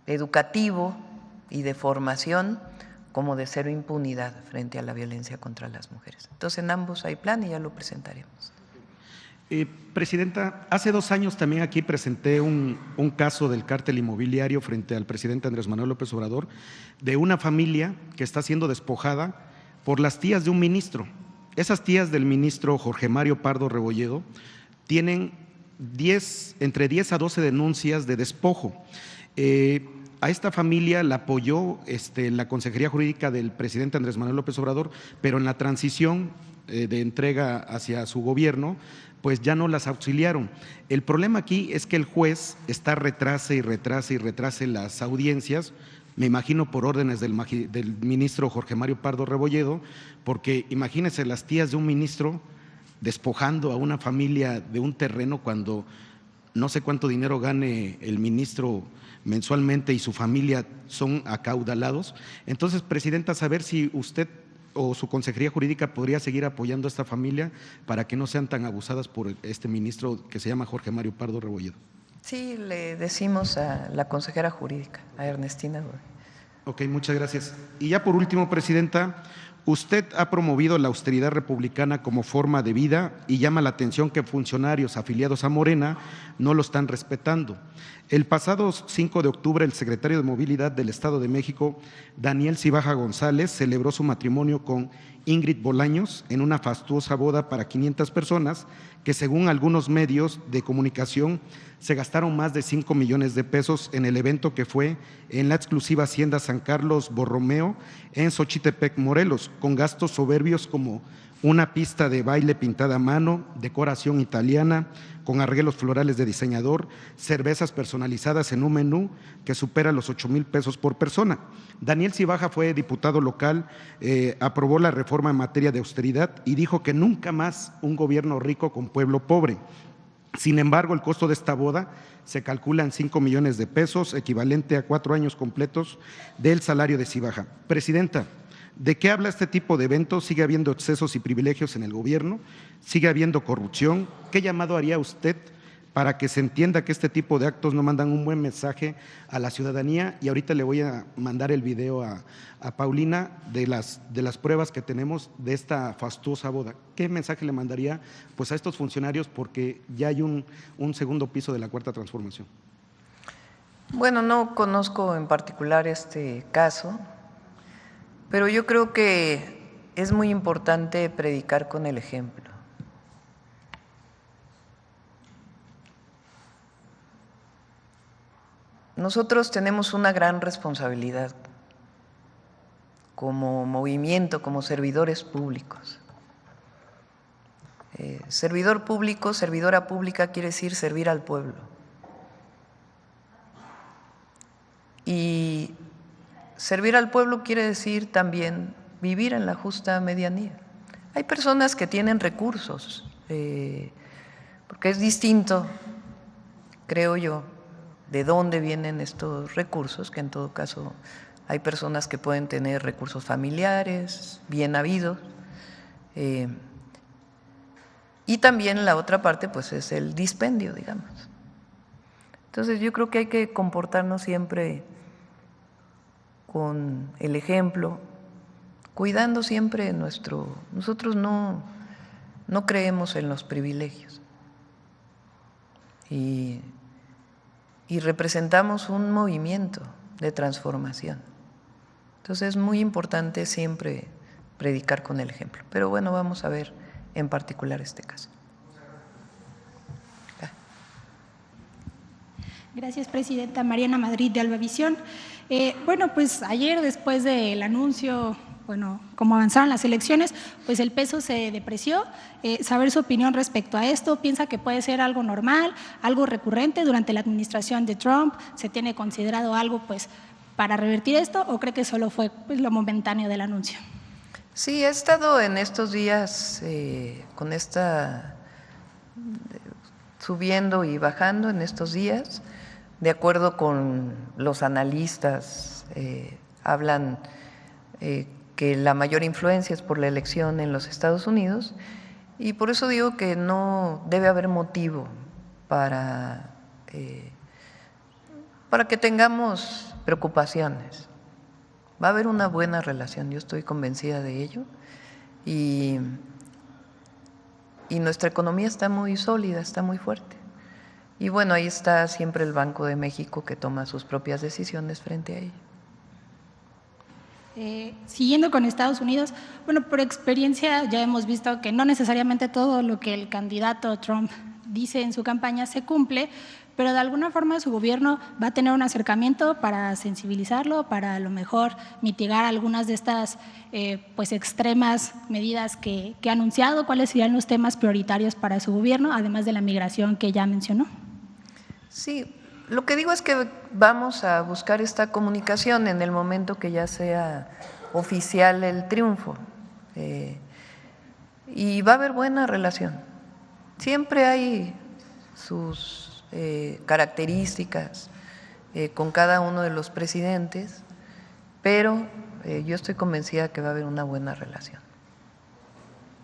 educativo y de formación como de cero impunidad frente a la violencia contra las mujeres. Entonces, en ambos hay plan y ya lo presentaremos. Presidenta, hace 2 años también aquí presenté un caso del cártel inmobiliario frente al presidente Andrés Manuel López Obrador, de una familia que está siendo despojada por las tías de un ministro. Esas tías del ministro Jorge Mario Pardo Rebolledo tienen entre 10 a 12 denuncias de despojo. A esta familia la apoyó la Consejería Jurídica del presidente Andrés Manuel López Obrador, pero en la transición de entrega hacia su gobierno, pues ya no las auxiliaron. El problema aquí es que el juez está retrase las audiencias, me imagino por órdenes del ministro Jorge Mario Pardo Rebolledo, porque imagínense las tías de un ministro despojando a una familia de un terreno cuando no sé cuánto dinero gane el ministro mensualmente y su familia son acaudalados. Entonces, presidenta, saber si usted o su Consejería Jurídica podría seguir apoyando a esta familia para que no sean tan abusadas por este ministro que se llama Jorge Mario Pardo Rebolledo. Sí, le decimos a la consejera jurídica, a Ernestina. Ok, muchas gracias. Y ya por último, presidenta, usted ha promovido la austeridad republicana como forma de vida y llama la atención que funcionarios afiliados a Morena no lo están respetando. El pasado 5 de octubre, el secretario de Movilidad del Estado de México, Daniel Cibaja González, celebró su matrimonio con Ingrid Bolaños en una fastuosa boda para 500 personas que, según algunos medios de comunicación, se gastaron más de 5 millones de pesos en el evento que fue en la exclusiva hacienda San Carlos Borromeo en Xochitepec, Morelos, con gastos soberbios como una pista de baile pintada a mano, decoración italiana, con arreglos florales de diseñador, cervezas personalizadas en un menú que supera los 8,000 pesos por persona. Daniel Cibaja fue diputado local, aprobó la reforma en materia de austeridad y dijo que nunca más un gobierno rico con pueblo pobre. Sin embargo, el costo de esta boda se calcula en 5 millones de pesos, equivalente a 4 años completos del salario de Cibaja. Presidenta, ¿de qué habla este tipo de eventos? ¿Sigue habiendo excesos y privilegios en el gobierno? ¿Sigue habiendo corrupción? ¿Qué llamado haría usted para que se entienda que este tipo de actos no mandan un buen mensaje a la ciudadanía? Y ahorita le voy a mandar el video a Paulina de las pruebas que tenemos de esta fastuosa boda. ¿Qué mensaje le mandaría pues a estos funcionarios? Porque ya hay un segundo piso de la Cuarta Transformación. Bueno, no conozco en particular este caso, pero yo creo que es muy importante predicar con el ejemplo. Nosotros tenemos una gran responsabilidad como movimiento, como servidores públicos. Servidor público, servidora pública quiere decir servir al pueblo. Y servir al pueblo quiere decir también vivir en la justa medianía. Hay personas que tienen recursos porque es distinto, creo yo, de dónde vienen estos recursos, que en todo caso hay personas que pueden tener recursos familiares, bien habidos, y también la otra parte pues es el dispendio, digamos. Entonces yo creo que hay que comportarnos siempre con el ejemplo, cuidando siempre nosotros no creemos en los privilegios y representamos un movimiento de transformación. Entonces es muy importante siempre predicar con el ejemplo. Pero bueno, vamos a ver en particular este caso. Gracias, presidenta. Mariana Madrid, de Albavisión. Bueno, pues ayer, después del anuncio, bueno, como avanzaron las elecciones, pues el peso se depreció. Saber su opinión respecto a esto. ¿Piensa que puede ser algo normal, algo recurrente durante la administración de Trump? ¿Se tiene considerado algo pues para revertir esto o cree que solo fue pues, lo momentáneo del anuncio? Sí, he estado en estos días con esta subiendo y bajando en estos días. De acuerdo con los analistas, hablan que la mayor influencia es por la elección en los Estados Unidos y por eso digo que no debe haber motivo para que tengamos preocupaciones. Va a haber una buena relación, yo estoy convencida de ello y nuestra economía está muy sólida, está muy fuerte. Y bueno, ahí está siempre el Banco de México que toma sus propias decisiones frente a ello. Siguiendo con Estados Unidos, bueno, por experiencia ya hemos visto que no necesariamente todo lo que el candidato Trump dice en su campaña se cumple, pero de alguna forma su gobierno va a tener un acercamiento para sensibilizarlo, para a lo mejor mitigar algunas de estas pues extremas medidas que ha anunciado. ¿Cuáles serían los temas prioritarios para su gobierno, además de la migración que ya mencionó? Sí, lo que digo es que vamos a buscar esta comunicación en el momento que ya sea oficial el triunfo y va a haber buena relación. Siempre hay sus características con cada uno de los presidentes, pero yo estoy convencida que va a haber una buena relación.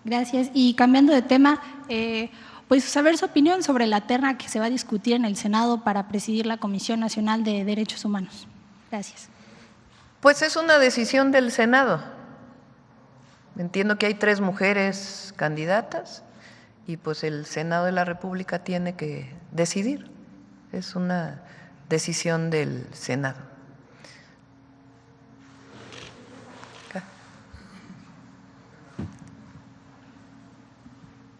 Gracias. Y cambiando de tema, pues saber su opinión sobre la terna que se va a discutir en el Senado para presidir la Comisión Nacional de Derechos Humanos. Gracias. Pues es una decisión del Senado. Entiendo que hay 3 mujeres candidatas y pues el Senado de la República tiene que decidir. Es una decisión del Senado.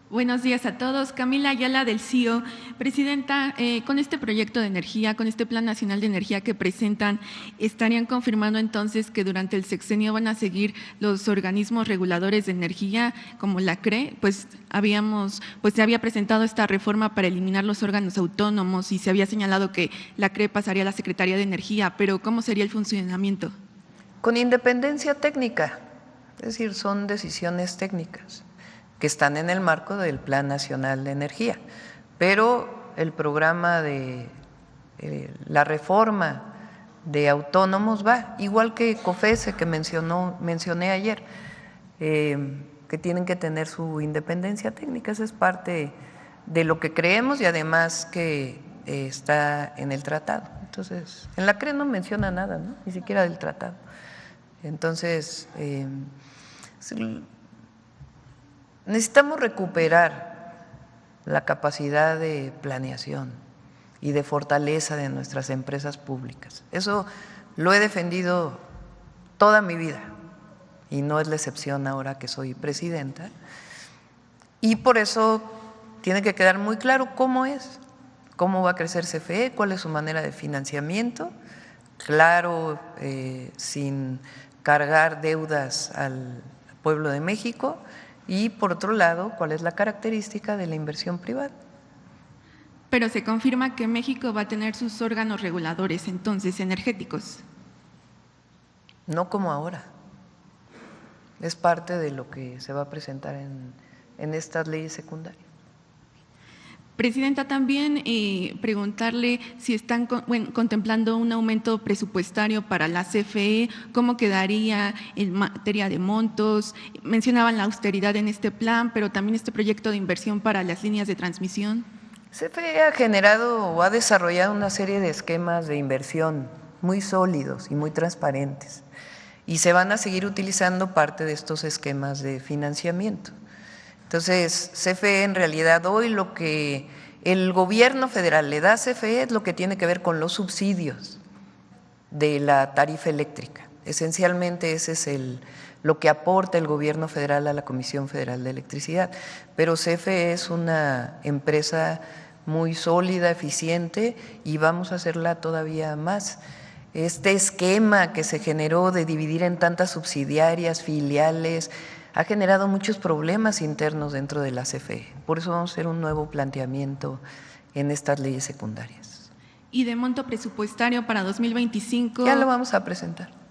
Buenos días a todos. Camila Ayala del CIO. Presidenta, con este proyecto de energía, con este Plan Nacional de Energía que presentan, ¿estarían confirmando entonces que durante el sexenio van a seguir los organismos reguladores de energía como la CRE? Pues se había presentado esta reforma para eliminar los órganos autónomos y se había señalado que la CRE pasaría a la Secretaría de Energía, pero ¿cómo sería el funcionamiento? Con independencia técnica, es decir, son decisiones técnicas que están en el marco del Plan Nacional de Energía, pero el programa de la reforma de autónomos va, igual que COFESE que mencioné ayer, que tienen que tener su independencia técnica. Esa es parte de lo que creemos y además que está en el tratado. Entonces, en la CRE no menciona nada, ¿no? Ni siquiera del tratado. Entonces, necesitamos recuperar la capacidad de planeación y de fortaleza de nuestras empresas públicas. Eso lo he defendido toda mi vida y no es la excepción ahora que soy presidenta. Y por eso tiene que quedar muy claro cómo va a crecer CFE, cuál es su manera de financiamiento, claro, sin cargar deudas al pueblo de México. Y por otro lado, ¿cuál es la característica de la inversión privada? Pero se confirma que México va a tener sus órganos reguladores, entonces, energéticos. No como ahora. Es parte de lo que se va a presentar en estas leyes secundarias. Presidenta, también preguntarle si están contemplando un aumento presupuestario para la CFE, cómo quedaría en materia de montos. Mencionaban la austeridad en este plan, pero también este proyecto de inversión para las líneas de transmisión. CFE ha generado o ha desarrollado una serie de esquemas de inversión muy sólidos y muy transparentes, y se van a seguir utilizando parte de estos esquemas de financiamiento. Entonces, CFE en realidad hoy lo que el gobierno federal le da a CFE es lo que tiene que ver con los subsidios de la tarifa eléctrica. Esencialmente ese es lo que aporta el gobierno federal a la Comisión Federal de Electricidad. Pero CFE es una empresa muy sólida, eficiente, y vamos a hacerla todavía más. Este esquema que se generó de dividir en tantas subsidiarias, filiales, ha generado muchos problemas internos dentro de la CFE. Por eso vamos a hacer un nuevo planteamiento en estas leyes secundarias. ¿Y de monto presupuestario para 2025? Ya lo vamos a presentar.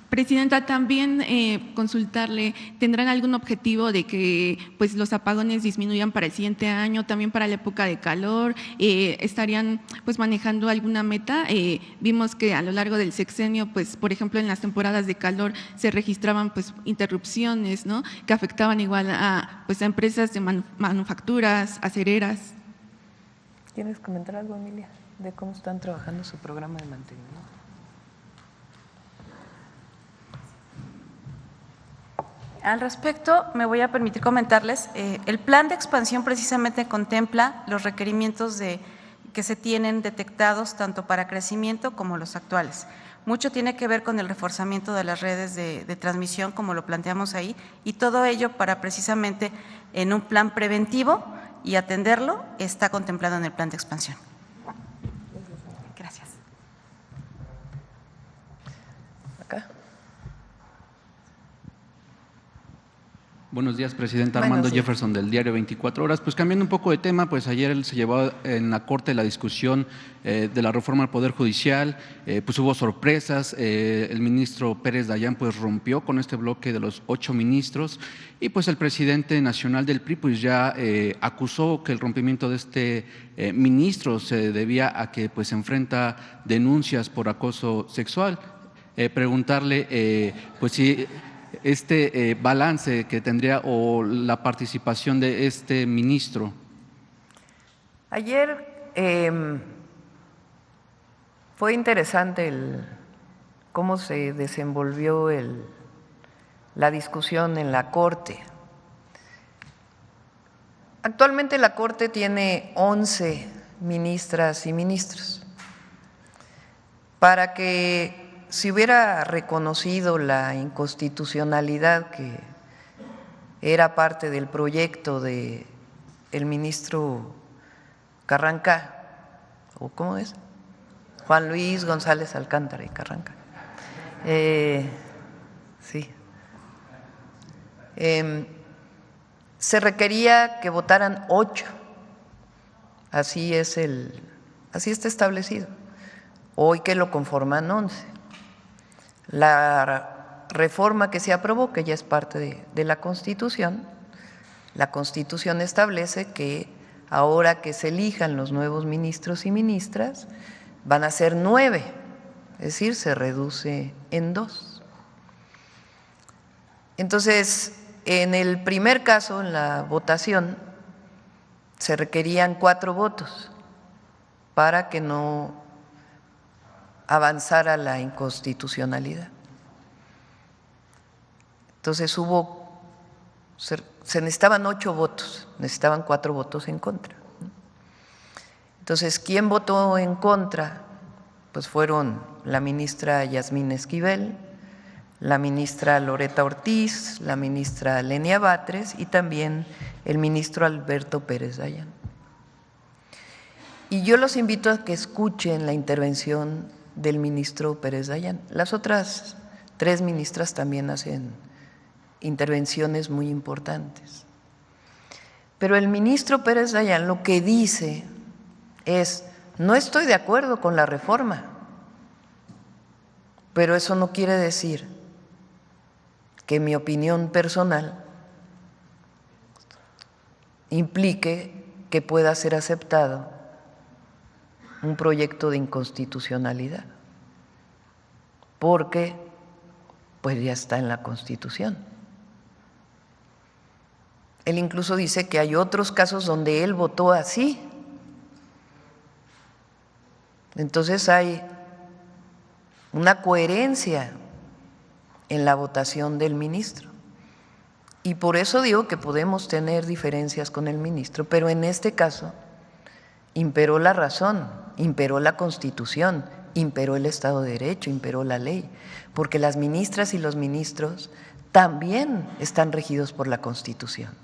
Presidenta, también consultarle, ¿tendrán algún objetivo de que pues, los apagones disminuyan para el siguiente año, también para la época de calor? ¿Estarían pues, manejando alguna meta? Vimos que a lo largo del sexenio, pues, por ejemplo, en las temporadas de calor se registraban pues, interrupciones, ¿no?, que afectaban igual a, pues, a empresas de manufacturas, acereras. ¿Quieres comentar algo, Emilia, de cómo están trabajando su programa de mantenimiento? Al respecto, me voy a permitir comentarles, el plan de expansión precisamente contempla los requerimientos que se tienen detectados tanto para crecimiento como los actuales. Mucho tiene que ver con el reforzamiento de las redes de transmisión, como lo planteamos ahí, y todo ello para precisamente en un plan preventivo y atenderlo está contemplado en el plan de expansión. Gracias. Acá. Buenos días, Presidenta. Armando Jefferson, del diario 24 Horas. Pues cambiando un poco de tema, pues ayer se llevó en la Corte la discusión de la reforma al Poder Judicial, pues hubo sorpresas, el ministro Pérez Dayán pues rompió con este bloque de los 8 ministros y pues el presidente nacional del PRI pues ya acusó que el rompimiento de este ministro se debía a que pues enfrenta denuncias por acoso sexual. Preguntarle pues si este balance que tendría o la participación de este ministro. Ayer fue interesante cómo se desenvolvió la discusión en la Corte. Actualmente la Corte tiene 11 ministras y ministros. Para que si hubiera reconocido la inconstitucionalidad que era parte del proyecto del ministro Carranca, ¿o cómo es? Juan Luis González Alcántara y Carranca. Sí. Se requería que votaran 8. Así está establecido. Hoy que lo conforman 11. La reforma que se aprobó, que ya es parte de la Constitución, la Constitución establece que ahora que se elijan los nuevos ministros y ministras, van a ser 9, es decir, se reduce en 2. Entonces, en el primer caso, en la votación, se requerían 4 votos para que no avanzara la inconstitucionalidad. Entonces se necesitaban 8 votos, necesitaban 4 votos en contra. Entonces, ¿quién votó en contra? Pues fueron la ministra Yasmín Esquivel, la ministra Loreta Ortiz, la ministra Lenia Batres y también el ministro Alberto Pérez Dayán. Y yo los invito a que escuchen la intervención del ministro Pérez Dayán. Las otras 3 ministras también hacen intervenciones muy importantes. Pero el ministro Pérez Dayán lo que dice es: no estoy de acuerdo con la reforma, pero eso no quiere decir que mi opinión personal implique que pueda ser aceptado un proyecto de inconstitucionalidad, porque pues ya está en la Constitución. Él incluso dice que hay otros casos donde él votó así. Entonces hay una coherencia en la votación del ministro. Y por eso digo que podemos tener diferencias con el ministro, pero en este caso imperó la razón, imperó la Constitución, imperó el Estado de Derecho, imperó la ley, porque las ministras y los ministros también están regidos por la Constitución.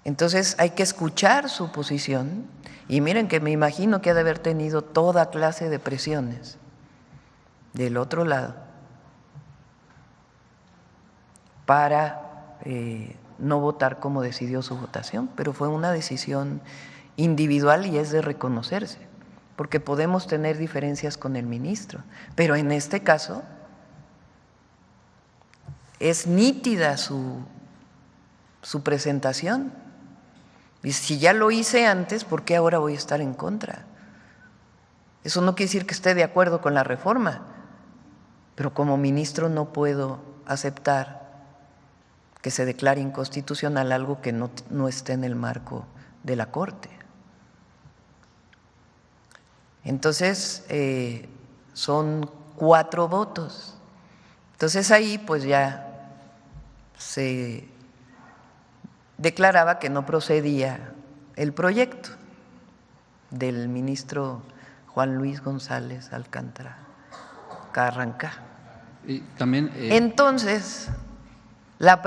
Entonces hay que escuchar su posición y miren que me imagino que ha de haber tenido toda clase de presiones del otro lado para no votar como decidió su votación, pero fue una decisión individual y es de reconocerse, porque podemos tener diferencias con el ministro, pero en este caso es nítida su presentación. Y si ya lo hice antes, ¿por qué ahora voy a estar en contra? Eso no quiere decir que esté de acuerdo con la reforma, pero como ministro no puedo aceptar que se declare inconstitucional algo que no esté en el marco de la Corte. Entonces, son 4 votos. Entonces ahí pues ya se declaraba que no procedía el proyecto del ministro Juan Luis González Alcántara Carranca. Y también, entonces, la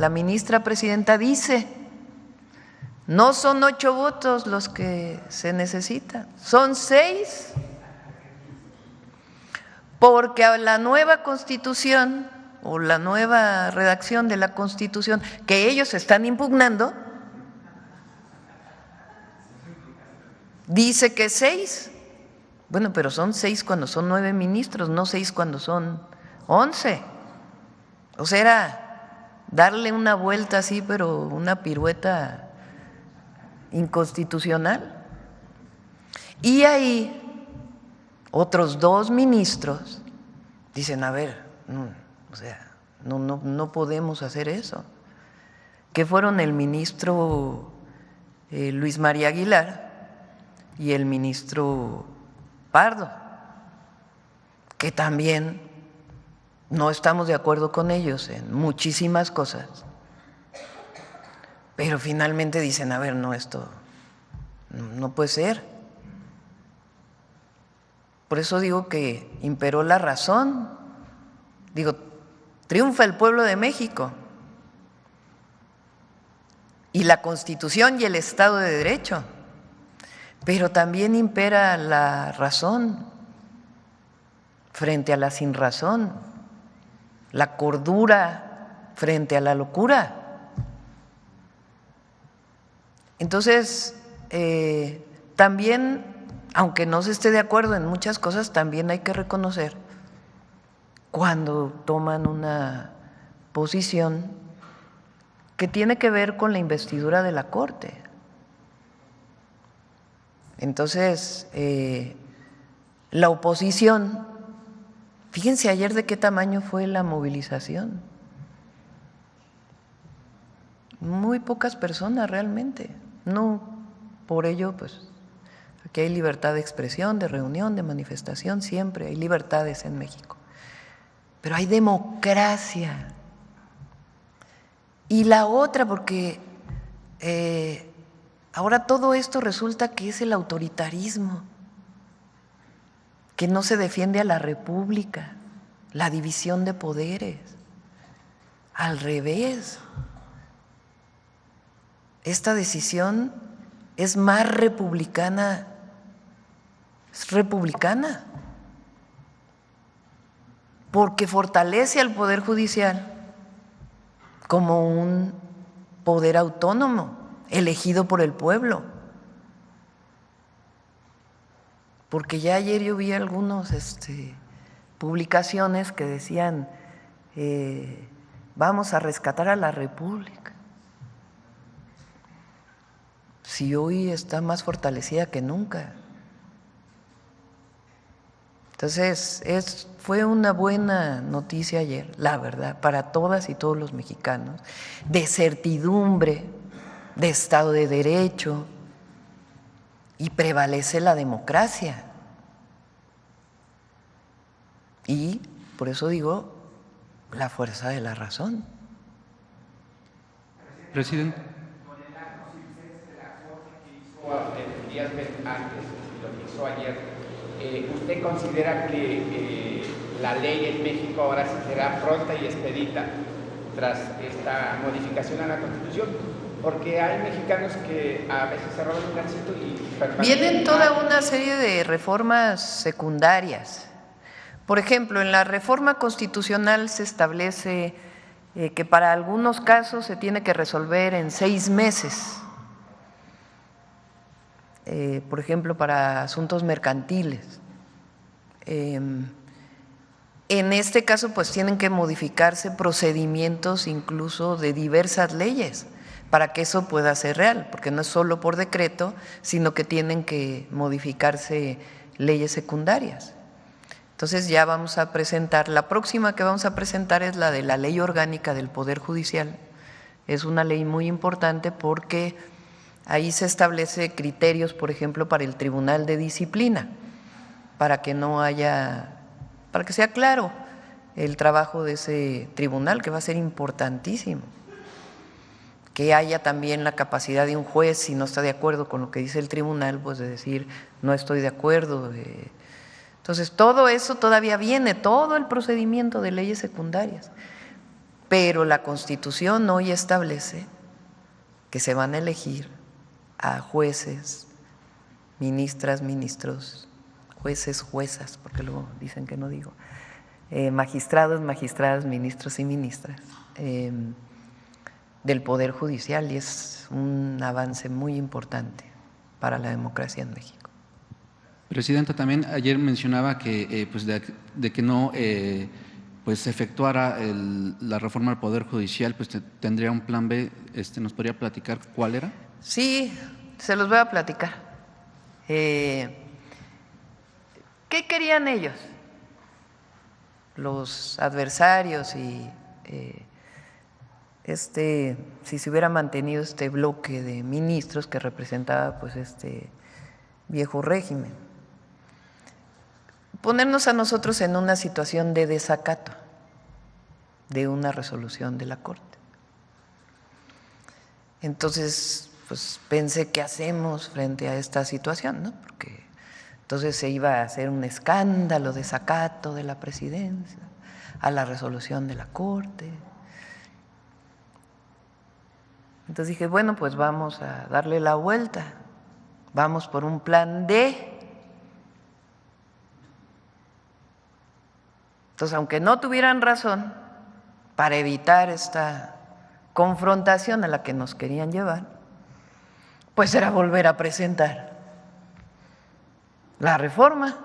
ministra presidenta dice, no son 8 votos los que se necesitan, son 6, porque a la nueva Constitución o la nueva redacción de la Constitución que ellos están impugnando, dice que 6. Bueno, pero son 6 cuando son 9 ministros, no 6 cuando son 11. O sea, era darle una vuelta así, pero una pirueta inconstitucional. Y ahí otros 2 ministros dicen, a ver, o sea, no podemos hacer eso. Que fueron el ministro Luis María Aguilar y el ministro Pardo, que también no estamos de acuerdo con ellos en muchísimas cosas, pero finalmente dicen, a ver, no, esto no puede ser. Por eso digo que imperó la razón. Digo, triunfa el pueblo de México y la Constitución y el Estado de Derecho, pero también impera la razón frente a la sinrazón, la cordura frente a la locura. Entonces, también, aunque no se esté de acuerdo en muchas cosas, también hay que reconocer cuando toman una posición que tiene que ver con la investidura de la Corte. Entonces, la oposición, fíjense ayer de qué tamaño fue la movilización. Muy pocas personas realmente. No, por ello, pues, aquí hay libertad de expresión, de reunión, de manifestación, siempre hay libertades en México. Pero hay democracia. Y la otra, porque ahora todo esto resulta que es el autoritarismo, que no se defiende a la república, la división de poderes. Al revés, esta decisión es más republicana, es republicana, porque fortalece al Poder Judicial como un poder autónomo, elegido por el pueblo. Porque ya ayer yo vi algunas publicaciones que decían, vamos a rescatar a la República. si hoy está más fortalecida que nunca. Entonces, fue una buena noticia ayer, la verdad, para todas y todos los mexicanos, de certidumbre, de Estado de Derecho, y prevalece la democracia. Y por eso digo, la fuerza de la razón. Presidente. Días antes, lo que hizo ayer, ¿usted considera que la ley en México ahora sí será pronta y expedita tras esta modificación a la Constitución? Porque hay mexicanos que a veces se roban un gancito y… Vienen toda una serie de reformas secundarias. Por ejemplo, en la reforma constitucional se establece que para algunos casos se tiene que resolver en 6 meses. Por ejemplo, para asuntos mercantiles. En este caso, pues tienen que modificarse procedimientos incluso de diversas leyes para que eso pueda ser real, porque no es solo por decreto, sino que tienen que modificarse leyes secundarias. Entonces ya vamos a presentar, la próxima que vamos a presentar es la de la Ley Orgánica del Poder Judicial. Es una ley muy importante porque ahí se establece criterios, por ejemplo, para el Tribunal de Disciplina, para que no haya, para que sea claro el trabajo de ese tribunal, que va a ser importantísimo. Que haya también la capacidad de un juez, si no está de acuerdo con lo que dice el tribunal, pues de decir, no estoy de acuerdo. Entonces, todo eso todavía viene, todo el procedimiento de leyes secundarias. Pero la Constitución hoy establece que se van a elegir a jueces, ministras, ministros, jueces, juezas, porque luego dicen que no digo, magistrados, magistradas, ministros y ministras del Poder Judicial, y es un avance muy importante para la democracia en México. Presidenta, también ayer mencionaba que pues de que no pues se efectuara la reforma del Poder Judicial, pues tendría un plan B. ¿Nos podría platicar cuál era? Sí, se los voy a platicar. ¿Qué querían ellos? Los adversarios y si se hubiera mantenido este bloque de ministros que representaba pues este viejo régimen, ponernos a nosotros en una situación de desacato de una resolución de la Corte. Entonces, pues pensé, ¿qué hacemos frente a esta situación?, ¿no? Porque entonces se iba a hacer un escándalo de desacato de la presidencia a la resolución de la Corte. Entonces dije, bueno, pues vamos a darle la vuelta, vamos por un plan D. Entonces, aunque no tuvieran razón, para evitar esta confrontación a la que nos querían llevar, pues era volver a presentar la reforma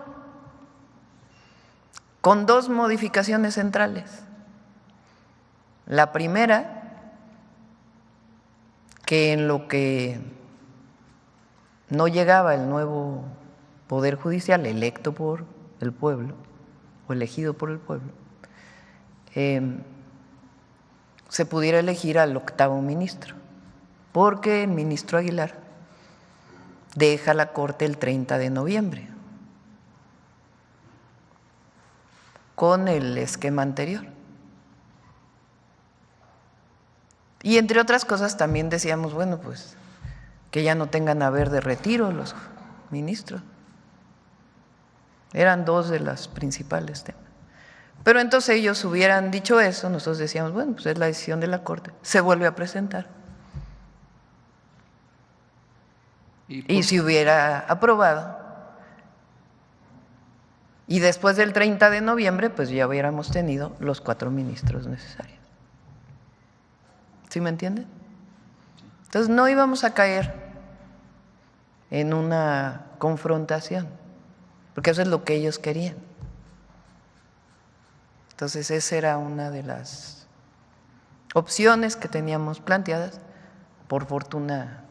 con 2 modificaciones centrales. La primera, que en lo que no llegaba el nuevo Poder Judicial electo por el pueblo o elegido por el pueblo, se pudiera elegir al 8º ministro, porque el ministro Aguilar deja la Corte el 30 de noviembre con el esquema anterior. Y entre otras cosas también decíamos, bueno, pues que ya no tengan haber de retiro los ministros. Eran 2 de las principales temas. Pero entonces ellos hubieran dicho eso, nosotros decíamos, bueno, pues es la decisión de la Corte, se vuelve a presentar. Y si hubiera aprobado, y después del 30 de noviembre, pues ya hubiéramos tenido los 4 ministros necesarios. ¿Sí me entienden? Entonces no íbamos a caer en una confrontación, porque eso es lo que ellos querían. Entonces esa era una de las opciones que teníamos planteadas. Por fortuna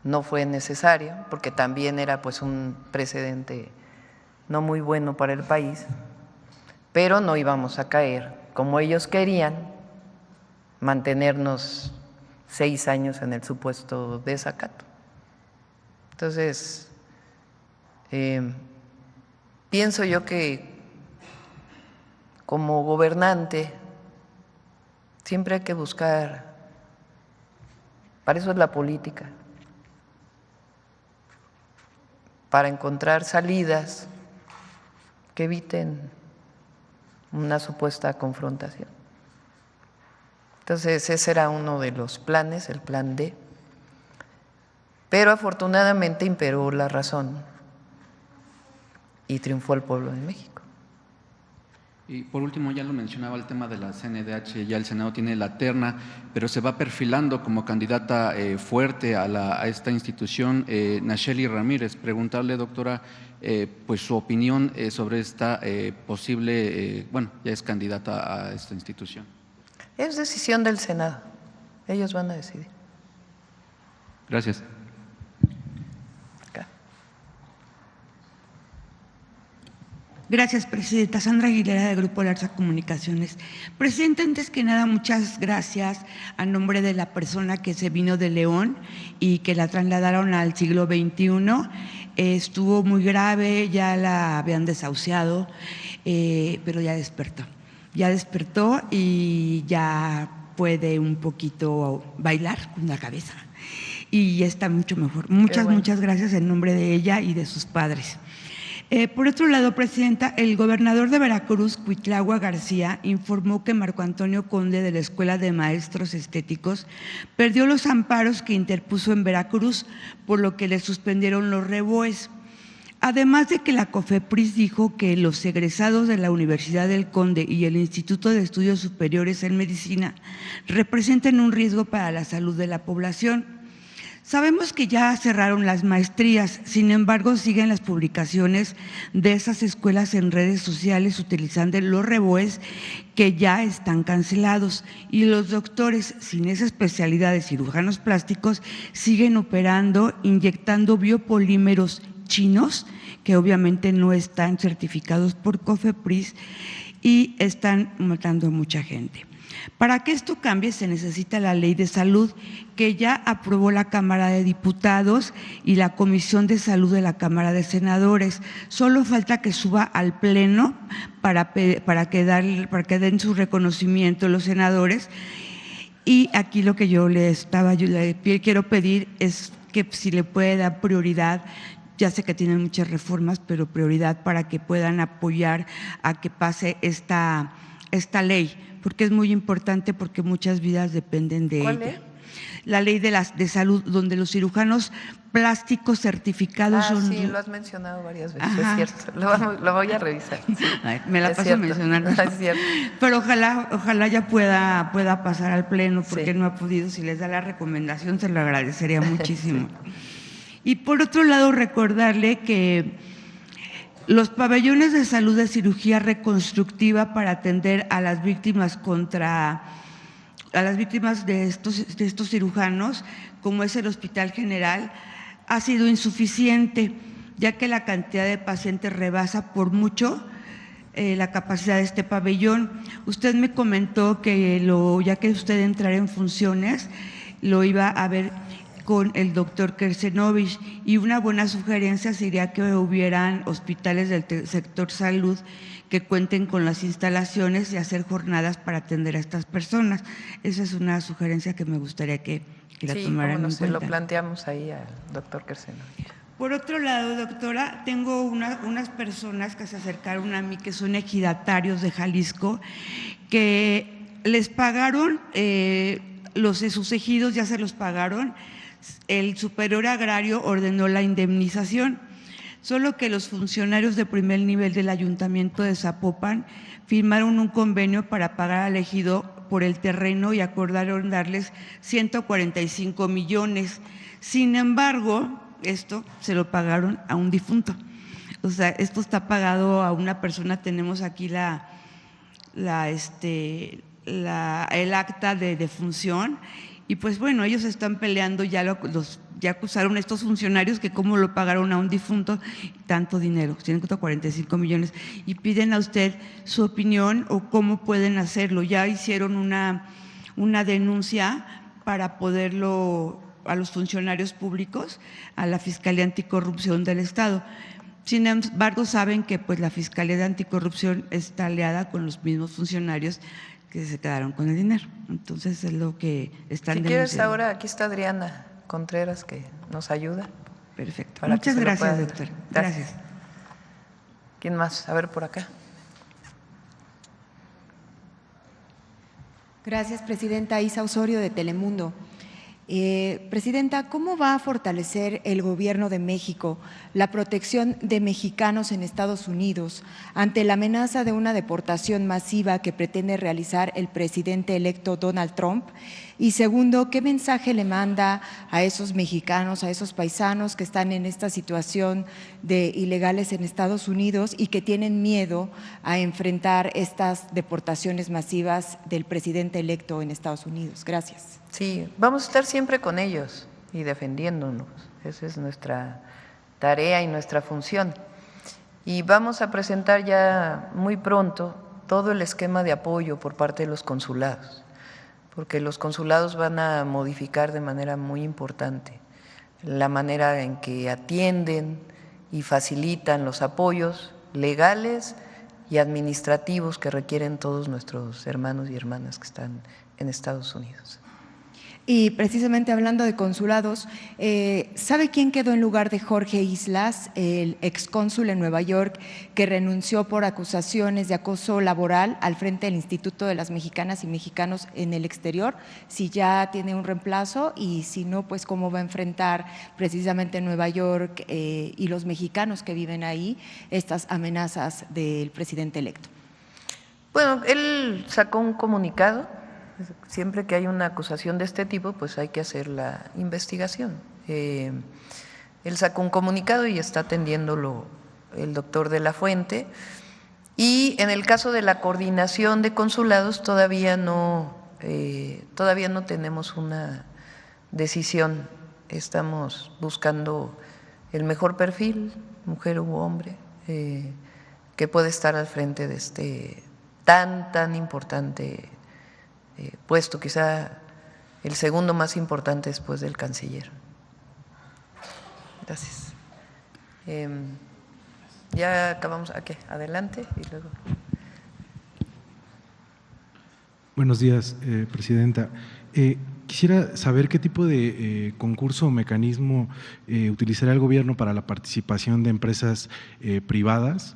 no fue necesario, porque también era pues un precedente no muy bueno para el país, pero no íbamos a caer, como ellos querían, mantenernos 6 años en el supuesto desacato. Entonces, pienso yo que como gobernante siempre hay que buscar, para eso es la política, para encontrar salidas que eviten una supuesta confrontación. Entonces ese era uno de los planes, el plan D, pero afortunadamente imperó la razón y triunfó el pueblo de México. Y por último, ya lo mencionaba el tema de la CNDH, ya el Senado tiene la terna, pero se va perfilando como candidata fuerte a esta institución. Nacheli Ramírez, preguntarle, doctora, pues su opinión sobre esta posible, bueno, ya es candidata a esta institución. Es decisión del Senado, ellos van a decidir. Gracias. Gracias, Presidenta. Sandra Aguilera, de Grupo Larsa Comunicaciones. Presidenta, antes que nada, muchas gracias a nombre de la persona que se vino de León y que la trasladaron al siglo XXI. Estuvo muy grave, ya la habían desahuciado, pero ya despertó. Ya despertó y ya puede un poquito bailar con la cabeza. Y ya está mucho mejor. Muchas gracias en nombre de ella y de sus padres. Por otro lado, Presidenta, el gobernador de Veracruz, Cuitlagua García, informó que Marco Antonio Conde, de la Escuela de Maestros Estéticos, perdió los amparos que interpuso en Veracruz, por lo que le suspendieron los REBOEs. Además de que la COFEPRIS dijo que los egresados de la Universidad del Conde y el Instituto de Estudios Superiores en Medicina representan un riesgo para la salud de la población. Sabemos que ya cerraron las maestrías, sin embargo siguen las publicaciones de esas escuelas en redes sociales utilizando los REBOEs que ya están cancelados, y los doctores sin esa especialidad de cirujanos plásticos siguen operando, inyectando biopolímeros chinos que obviamente no están certificados por COFEPRIS y están matando a mucha gente. Para que esto cambie se necesita la Ley de Salud, que ya aprobó la Cámara de Diputados y la Comisión de Salud de la Cámara de Senadores. Solo falta que suba al Pleno para que den su reconocimiento los senadores. Y aquí lo que yo le quiero pedir es que si le puede dar prioridad. Ya sé que tienen muchas reformas, pero prioridad para que puedan apoyar a que pase esta ley, porque es muy importante, porque muchas vidas dependen de ella. ¿Cuál? La ley de salud, donde los cirujanos plásticos certificados son… Sí, lo has mencionado varias veces, es cierto, lo voy a revisar. Sí. Me la paso mencionando. Es cierto. Pero ojalá ya pueda pasar al Pleno, porque no ha podido. Si les da la recomendación, se lo agradecería muchísimo. Sí. Y por otro lado, recordarle que los pabellones de salud de cirugía reconstructiva para atender a las víctimas de estos cirujanos, como es el Hospital General, ha sido insuficiente, ya que la cantidad de pacientes rebasa por mucho la capacidad de este pabellón. Usted me comentó que ya que usted entrara en funciones, lo iba a ver con el doctor Kersenovich, y una buena sugerencia sería que hubieran hospitales del sector salud que cuenten con las instalaciones y hacer jornadas para atender a estas personas. Esa es una sugerencia que me gustaría que la tomaran en cuenta. Se lo planteamos ahí al doctor Kersenovich. Por otro lado, doctora, tengo unas personas que se acercaron a mí que son ejidatarios de Jalisco, que les pagaron, sus ejidos ya se los pagaron. El superior agrario ordenó la indemnización, solo que los funcionarios de primer nivel del Ayuntamiento de Zapopan firmaron un convenio para pagar al ejido por el terreno y acordaron darles 145 millones. Sin embargo, esto se lo pagaron a un difunto. O sea, esto está pagado a una persona. Tenemos aquí el acta de defunción. Y pues bueno, ellos están peleando, ya acusaron a estos funcionarios que cómo lo pagaron a un difunto tanto dinero, 145 millones, y piden a usted su opinión o cómo pueden hacerlo. Ya hicieron una denuncia para poderlo a los funcionarios públicos, a la Fiscalía Anticorrupción del Estado. Sin embargo, saben que pues la Fiscalía de Anticorrupción está aliada con los mismos funcionarios que se quedaron con el dinero. Entonces es lo que están denunciando. Si quieres ahora, aquí está Adriana Contreras que nos ayuda. Perfecto. Muchas gracias, doctor. Gracias. ¿Quién más? A ver, por acá. Gracias, presidenta. Isa Osorio, de Telemundo. Presidenta, ¿cómo va a fortalecer el Gobierno de México la protección de mexicanos en Estados Unidos ante la amenaza de una deportación masiva que pretende realizar el presidente electo Donald Trump? Y segundo, ¿qué mensaje le manda a esos mexicanos, a esos paisanos que están en esta situación de ilegales en Estados Unidos y que tienen miedo a enfrentar estas deportaciones masivas del presidente electo en Estados Unidos? Gracias. Sí, vamos a estar siempre con ellos y defendiéndonos. Esa es nuestra tarea y nuestra función. Y vamos a presentar ya muy pronto todo el esquema de apoyo por parte de los consulados, porque los consulados van a modificar de manera muy importante la manera en que atienden y facilitan los apoyos legales y administrativos que requieren todos nuestros hermanos y hermanas que están en Estados Unidos. Y precisamente hablando de consulados, ¿sabe quién quedó en lugar de Jorge Islas, el excónsul en Nueva York, que renunció por acusaciones de acoso laboral al frente del Instituto de las Mexicanas y Mexicanos en el Exterior? Si ya tiene un reemplazo y si no, pues cómo va a enfrentar precisamente en Nueva York y los mexicanos que viven ahí estas amenazas del presidente electo. Bueno, él sacó un comunicado. Siempre que hay una acusación de este tipo, pues hay que hacer la investigación. Él sacó un comunicado y está atendiéndolo el doctor de la Fuente. Y en el caso de la coordinación de consulados todavía no tenemos una decisión. Estamos buscando el mejor perfil, mujer u hombre, que puede estar al frente de este tan importante puesto, quizá el segundo más importante después del canciller. Gracias. Ya acabamos. ¿A qué? Adelante y luego. Buenos días, presidenta. Quisiera saber qué tipo de concurso o mecanismo utilizará el gobierno para la participación de empresas privadas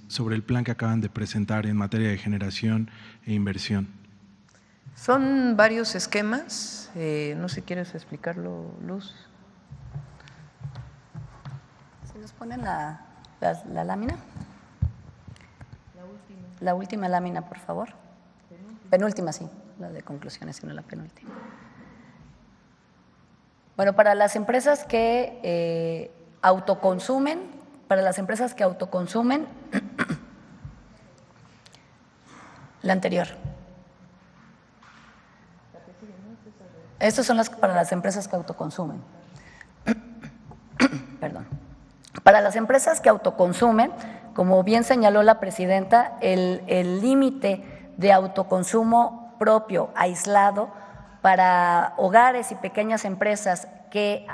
sobre el plan que acaban de presentar en materia de generación e inversión. Son varios esquemas, no sé si quieres explicarlo, Luz. ¿Se nos ponen la lámina? La última lámina, por favor. Penúltima, sí, la de conclusiones, sino la penúltima. Bueno, para las empresas que autoconsumen, la anterior. Estas son para las empresas que autoconsumen. Perdón. Para las empresas que autoconsumen, como bien señaló la presidenta, el límite de autoconsumo propio, aislado, para hogares y pequeñas empresas que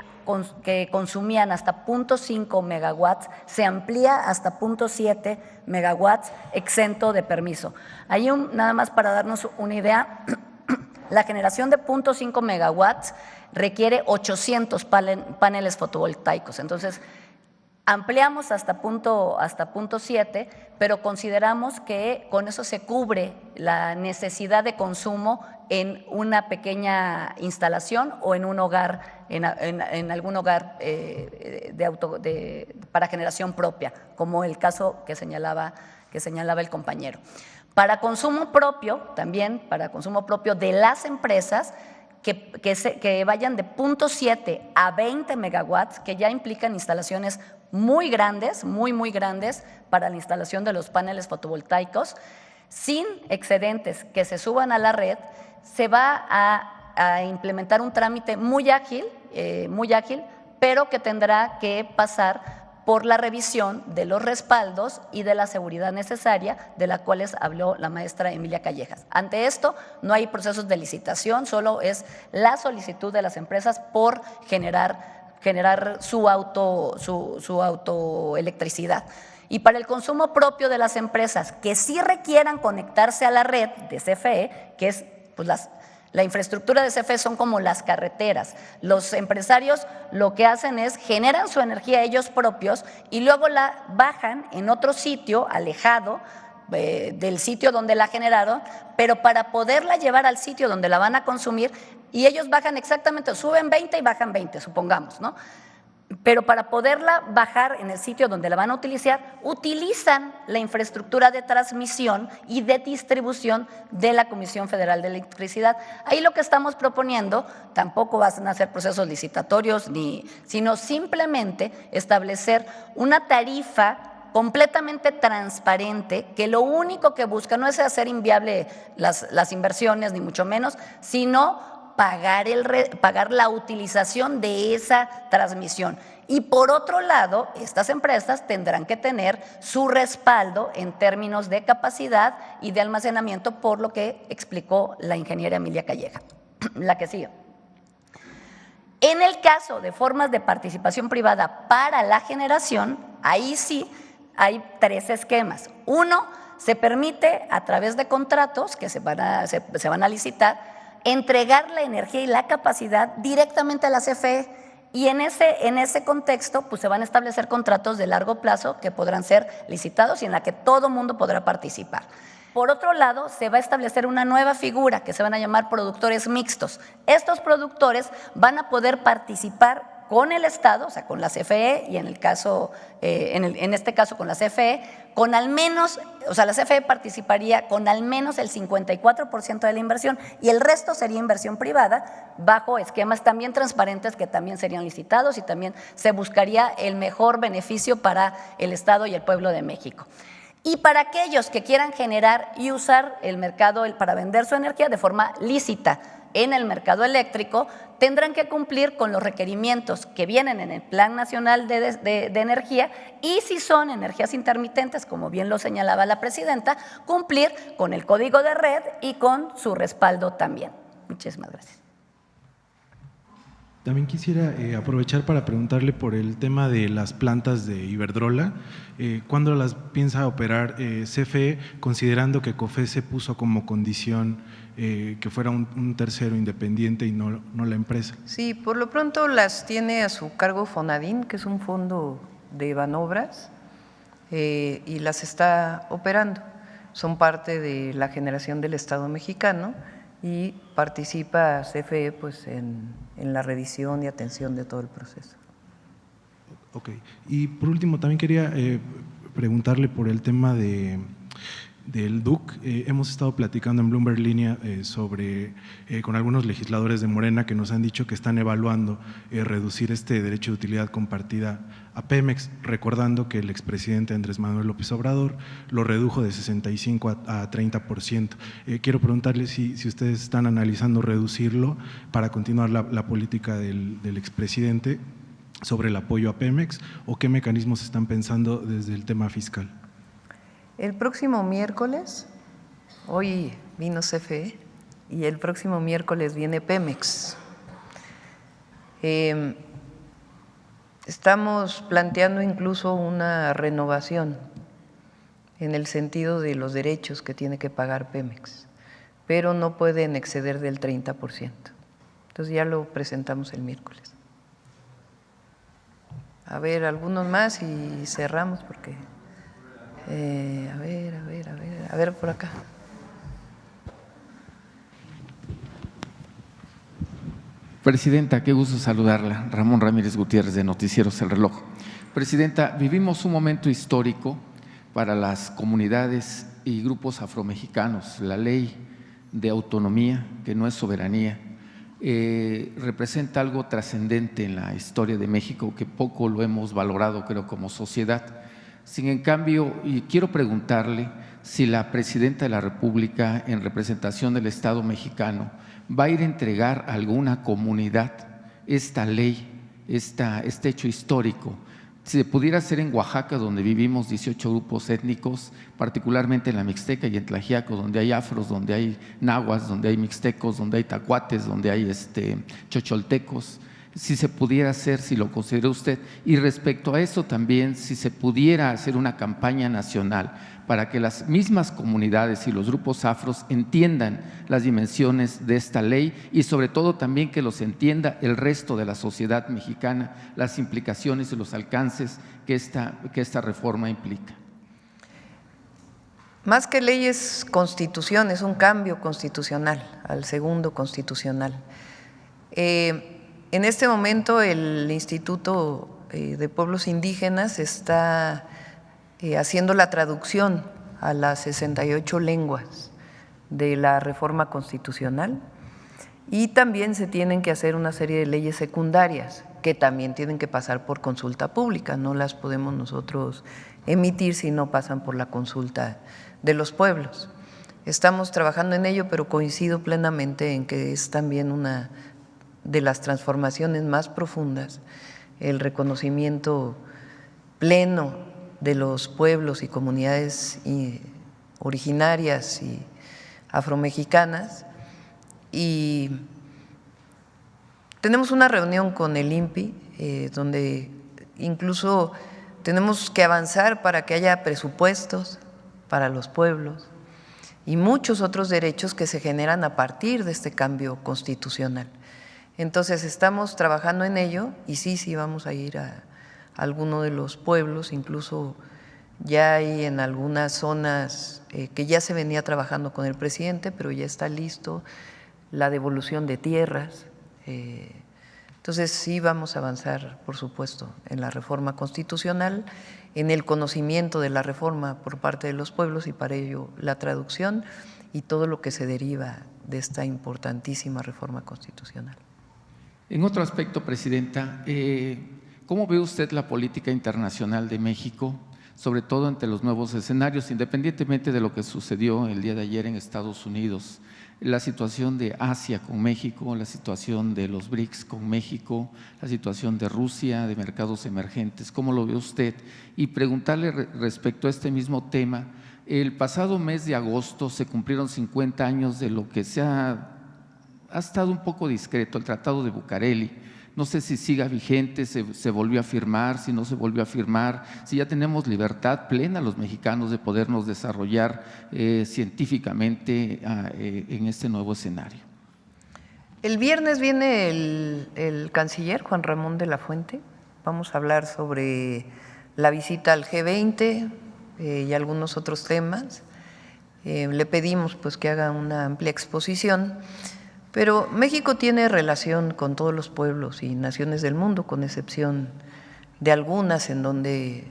consumían hasta 0.5 megawatts, se amplía hasta 0.7 megawatts exento de permiso. Ahí nada más para darnos una idea, la generación de 0.5 megawatts requiere 800 paneles fotovoltaicos. Entonces, ampliamos hasta 0.7, pero consideramos que con eso se cubre la necesidad de consumo en una pequeña instalación o en un hogar, en algún hogar para generación propia, como el caso que señalaba el compañero. Para consumo propio, también para consumo propio de las empresas, que vayan de 0.7 a 20 megawatts, que ya implican instalaciones muy grandes, muy grandes para la instalación de los paneles fotovoltaicos, sin excedentes que se suban a la red, se va a a implementar un trámite muy ágil, pero que tendrá que pasar por la revisión de los respaldos y de la seguridad necesaria, de la cual habló la maestra Emilia Callejas. Ante esto, no hay procesos de licitación, solo es la solicitud de las empresas por generar su autoelectricidad. Y para el consumo propio de las empresas que sí requieran conectarse a la red de CFE, que es pues, la infraestructura de CFE son como las carreteras. Los empresarios lo que hacen es generan su energía ellos propios y luego la bajan en otro sitio alejado del sitio donde la generaron, pero para poderla llevar al sitio donde la van a consumir, y ellos bajan exactamente, suben 20 y bajan 20, supongamos, ¿no? Pero para poderla bajar en el sitio donde la van a utilizar, utilizan la infraestructura de transmisión y de distribución de la Comisión Federal de Electricidad. Ahí lo que estamos proponiendo, tampoco van a ser procesos licitatorios, sino simplemente establecer una tarifa completamente transparente, que lo único que busca no es hacer inviable las inversiones, ni mucho menos, sino pagar la utilización de esa transmisión. Y por otro lado, estas empresas tendrán que tener su respaldo en términos de capacidad y de almacenamiento, por lo que explicó la ingeniera Emilia Calleja. La que sigue. En el caso de formas de participación privada para la generación, ahí sí hay 3 esquemas. Uno, se permite a través de contratos que se van a licitar, entregar la energía y la capacidad directamente a la CFE, y en ese contexto pues se van a establecer contratos de largo plazo que podrán ser licitados y en la que todo mundo podrá participar. Por otro lado, se va a establecer una nueva figura que se van a llamar productores mixtos. Estos productores van a poder participar con el Estado, o sea, con la CFE, y en este caso con la CFE, con al menos, o sea, la CFE participaría con al menos el 54% de la inversión y el resto sería inversión privada bajo esquemas también transparentes que también serían licitados y también se buscaría el mejor beneficio para el Estado y el pueblo de México. Y para aquellos que quieran generar y usar el mercado para vender su energía de forma lícita en el mercado eléctrico, tendrán que cumplir con los requerimientos que vienen en el Plan Nacional de Energía, y si son energías intermitentes, como bien lo señalaba la presidenta, cumplir con el código de red y con su respaldo también. Muchísimas gracias. También quisiera aprovechar para preguntarle por el tema de las plantas de Iberdrola. ¿Cuándo las piensa operar CFE, considerando que COFECE puso como condición que fuera un tercero independiente y no la empresa? Sí, por lo pronto las tiene a su cargo Fonadín, que es un fondo de Banobras, y las está operando. Son parte de la generación del Estado mexicano y participa CFE pues, en la revisión y atención de todo el proceso. Ok. Y por último, también quería preguntarle por el tema del DUC. Hemos estado platicando en Bloomberg Línea con algunos legisladores de Morena que nos han dicho que están evaluando reducir este derecho de utilidad compartida a Pemex, recordando que el expresidente Andrés Manuel López Obrador lo redujo de 65 a 30%. Quiero preguntarle si ustedes están analizando reducirlo para continuar la política del expresidente sobre el apoyo a Pemex, o qué mecanismos están pensando desde el tema fiscal. El próximo miércoles, hoy vino CFE y el próximo miércoles viene Pemex. Estamos planteando incluso una renovación en el sentido de los derechos que tiene que pagar Pemex, pero no pueden exceder del 30%. Entonces ya lo presentamos el miércoles. A ver, algunos más y cerramos porque… A ver por acá. Presidenta, qué gusto saludarla. Ramón Ramírez Gutiérrez, de Noticieros El Reloj. Presidenta, vivimos un momento histórico para las comunidades y grupos afromexicanos. La ley de autonomía, que no es soberanía, representa algo trascendente en la historia de México que poco lo hemos valorado, creo, como sociedad. Sin en cambio, y quiero preguntarle si la Presidenta de la República, en representación del Estado mexicano, va a ir a entregar a alguna comunidad esta ley, este hecho histórico. Si se pudiera hacer en Oaxaca, donde vivimos 18 grupos étnicos, particularmente en la Mixteca y en Tlaxiaco, donde hay afros, donde hay nahuas, donde hay mixtecos, donde hay tacuates, donde hay chocholtecos, si se pudiera hacer, si lo considera usted. Y respecto a eso también, si se pudiera hacer una campaña nacional para que las mismas comunidades y los grupos afros entiendan las dimensiones de esta ley y sobre todo también que los entienda el resto de la sociedad mexicana, las implicaciones y los alcances que esta reforma implica. Más que ley es constitución, es un cambio constitucional al segundo constitucional. En este momento el Instituto de Pueblos Indígenas está haciendo la traducción a las 68 lenguas de la reforma constitucional y también se tienen que hacer una serie de leyes secundarias que también tienen que pasar por consulta pública, no las podemos nosotros emitir si no pasan por la consulta de los pueblos. Estamos trabajando en ello, pero coincido plenamente en que es también una de las transformaciones más profundas, el reconocimiento pleno de los pueblos y comunidades originarias y afromexicanas. Y tenemos una reunión con el INPI, donde incluso tenemos que avanzar para que haya presupuestos para los pueblos y muchos otros derechos que se generan a partir de este cambio constitucional. Entonces estamos trabajando en ello y sí vamos a ir a alguno de los pueblos, incluso ya hay en algunas zonas que ya se venía trabajando con el presidente, pero ya está listo la devolución de tierras. Entonces sí vamos a avanzar, por supuesto, en la reforma constitucional, en el conocimiento de la reforma por parte de los pueblos y para ello la traducción y todo lo que se deriva de esta importantísima reforma constitucional. En otro aspecto, Presidenta, ¿cómo ve usted la política internacional de México, sobre todo ante los nuevos escenarios, independientemente de lo que sucedió el día de ayer en Estados Unidos? La situación de Asia con México, la situación de los BRICS con México, la situación de Rusia, de mercados emergentes, ¿cómo lo ve usted? Y preguntarle respecto a este mismo tema, el pasado mes de agosto se cumplieron 50 años de lo que ha estado un poco discreto, el Tratado de Bucareli. No sé si siga vigente, se volvió a firmar, si no se volvió a firmar, si ya tenemos libertad plena los mexicanos de podernos desarrollar científicamente en este nuevo escenario. El viernes viene el canciller Juan Ramón de la Fuente. Vamos a hablar sobre la visita al G20 y algunos otros temas. Le pedimos pues que haga una amplia exposición. Pero México tiene relación con todos los pueblos y naciones del mundo, con excepción de algunas en donde,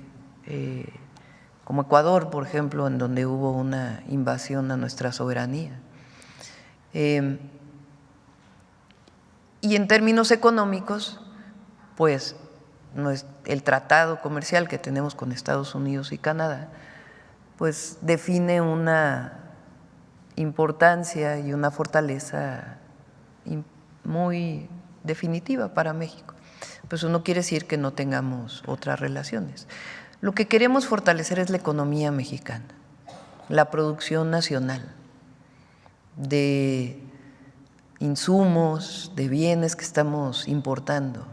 como Ecuador, por ejemplo, en donde hubo una invasión a nuestra soberanía. Y en términos económicos, pues el tratado comercial que tenemos con Estados Unidos y Canadá, pues define una importancia y una fortaleza muy definitiva para México. Pues eso no quiere decir que no tengamos otras relaciones. Lo que queremos fortalecer es la economía mexicana, la producción nacional de insumos, de bienes que estamos importando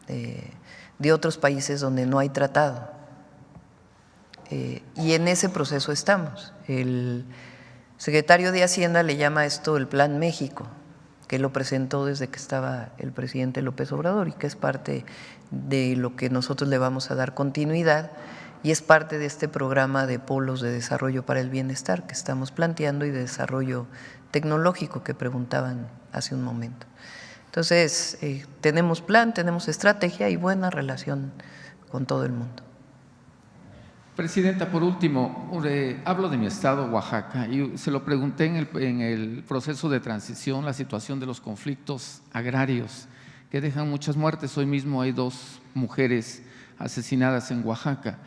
de otros países donde no hay tratado. Y en ese proceso estamos. El secretario de Hacienda le llama esto el Plan México, que lo presentó desde que estaba el presidente López Obrador y que es parte de lo que nosotros le vamos a dar continuidad y es parte de este programa de polos de desarrollo para el bienestar que estamos planteando y de desarrollo tecnológico que preguntaban hace un momento. Entonces, tenemos plan, tenemos estrategia y buena relación con todo el mundo. Presidenta, por último, hablo de mi estado, Oaxaca, y se lo pregunté en el proceso de transición, la situación de los conflictos agrarios que dejan muchas muertes. Hoy mismo hay 2 mujeres asesinadas en Oaxaca.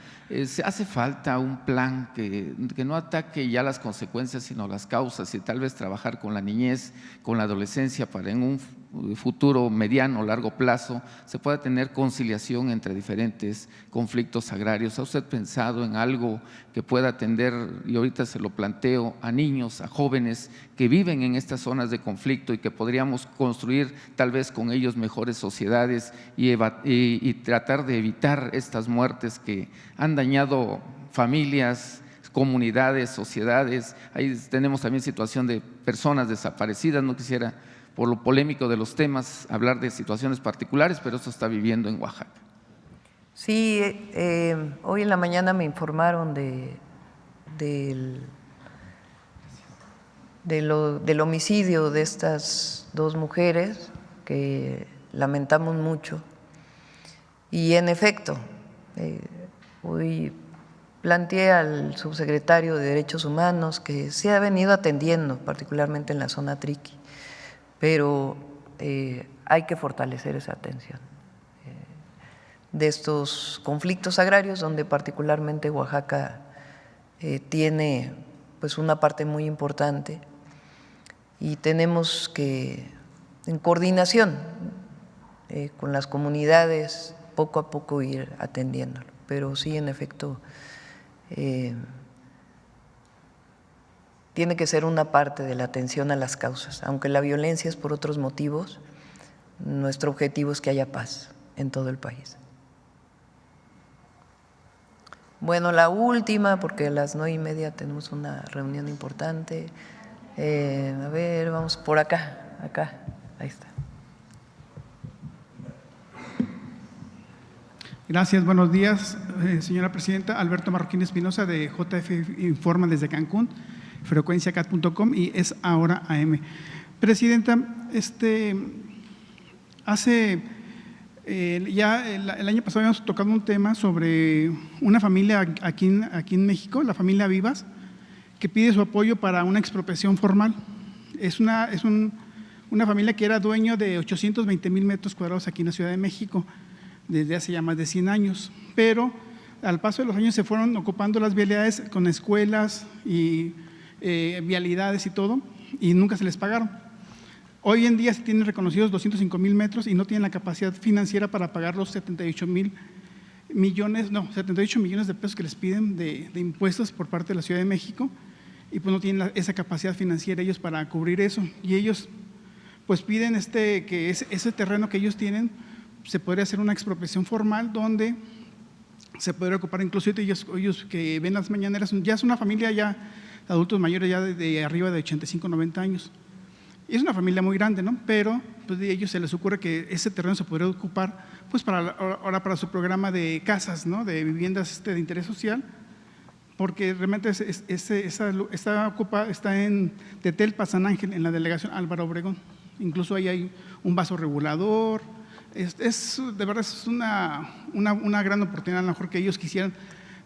Se hace falta un plan que no ataque ya las consecuencias, sino las causas, y tal vez trabajar con la niñez, con la adolescencia, para en un futuro mediano o largo plazo se pueda tener conciliación entre diferentes conflictos agrarios. ¿Ha usted pensado en algo que pueda atender, y ahorita se lo planteo, a niños, a jóvenes que viven en estas zonas de conflicto y que podríamos construir tal vez con ellos mejores sociedades y tratar de evitar estas muertes que han dañado familias, comunidades, sociedades? Ahí tenemos también situación de personas desaparecidas. No quisiera, por lo polémico de los temas, hablar de situaciones particulares, pero esto está viviendo en Oaxaca. Sí, hoy en la mañana me informaron del homicidio de estas dos mujeres, que lamentamos mucho. Y en efecto, hoy planteé al subsecretario de Derechos Humanos que se ha venido atendiendo, particularmente en la zona Triqui, pero hay que fortalecer esa atención de estos conflictos agrarios, donde particularmente Oaxaca tiene pues una parte muy importante, y tenemos que, en coordinación con las comunidades, poco a poco ir atendiéndolo. Pero sí, en efecto, tiene que ser una parte de la atención a las causas. Aunque la violencia es por otros motivos, nuestro objetivo es que haya paz en todo el país. Bueno, la última, porque a las 9:30 tenemos una reunión importante. A ver, vamos por acá, ahí está. Gracias, buenos días, señora presidenta. Alberto Marroquín Espinosa, de JF Informa desde Cancún, frecuencia cat.com, y es ahora AM. Presidenta, el año pasado habíamos tocado un tema sobre una familia aquí en México, la familia Vivas, que pide su apoyo para una expropiación formal. Es una familia que era dueño de 820,000 metros cuadrados aquí en la Ciudad de México desde hace ya más de 100 años, pero al paso de los años se fueron ocupando las vialidades con escuelas y vialidades y todo, y nunca se les pagaron. Hoy en día se tienen reconocidos 205,000 metros y no tienen la capacidad financiera para pagar los 78 millones de pesos que les piden de impuestos por parte de la Ciudad de México, y pues no tienen esa capacidad financiera ellos para cubrir eso. Y ellos pues piden que ese terreno que ellos tienen se podría hacer una expropiación formal, donde se podría ocupar, incluso ellos que ven las mañaneras, ya es una familia ya adultos mayores, ya de arriba de 85, 90 años. Y es una familia muy grande, ¿no? Pero pues a ellos se les ocurre que ese terreno se podría ocupar pues ahora para su programa de casas, ¿no? De viviendas de interés social, porque realmente está en Tetelpa, San Ángel, en la delegación Álvaro Obregón. Incluso ahí hay un vasorregulador. De verdad es una gran oportunidad, a lo mejor que ellos quisieran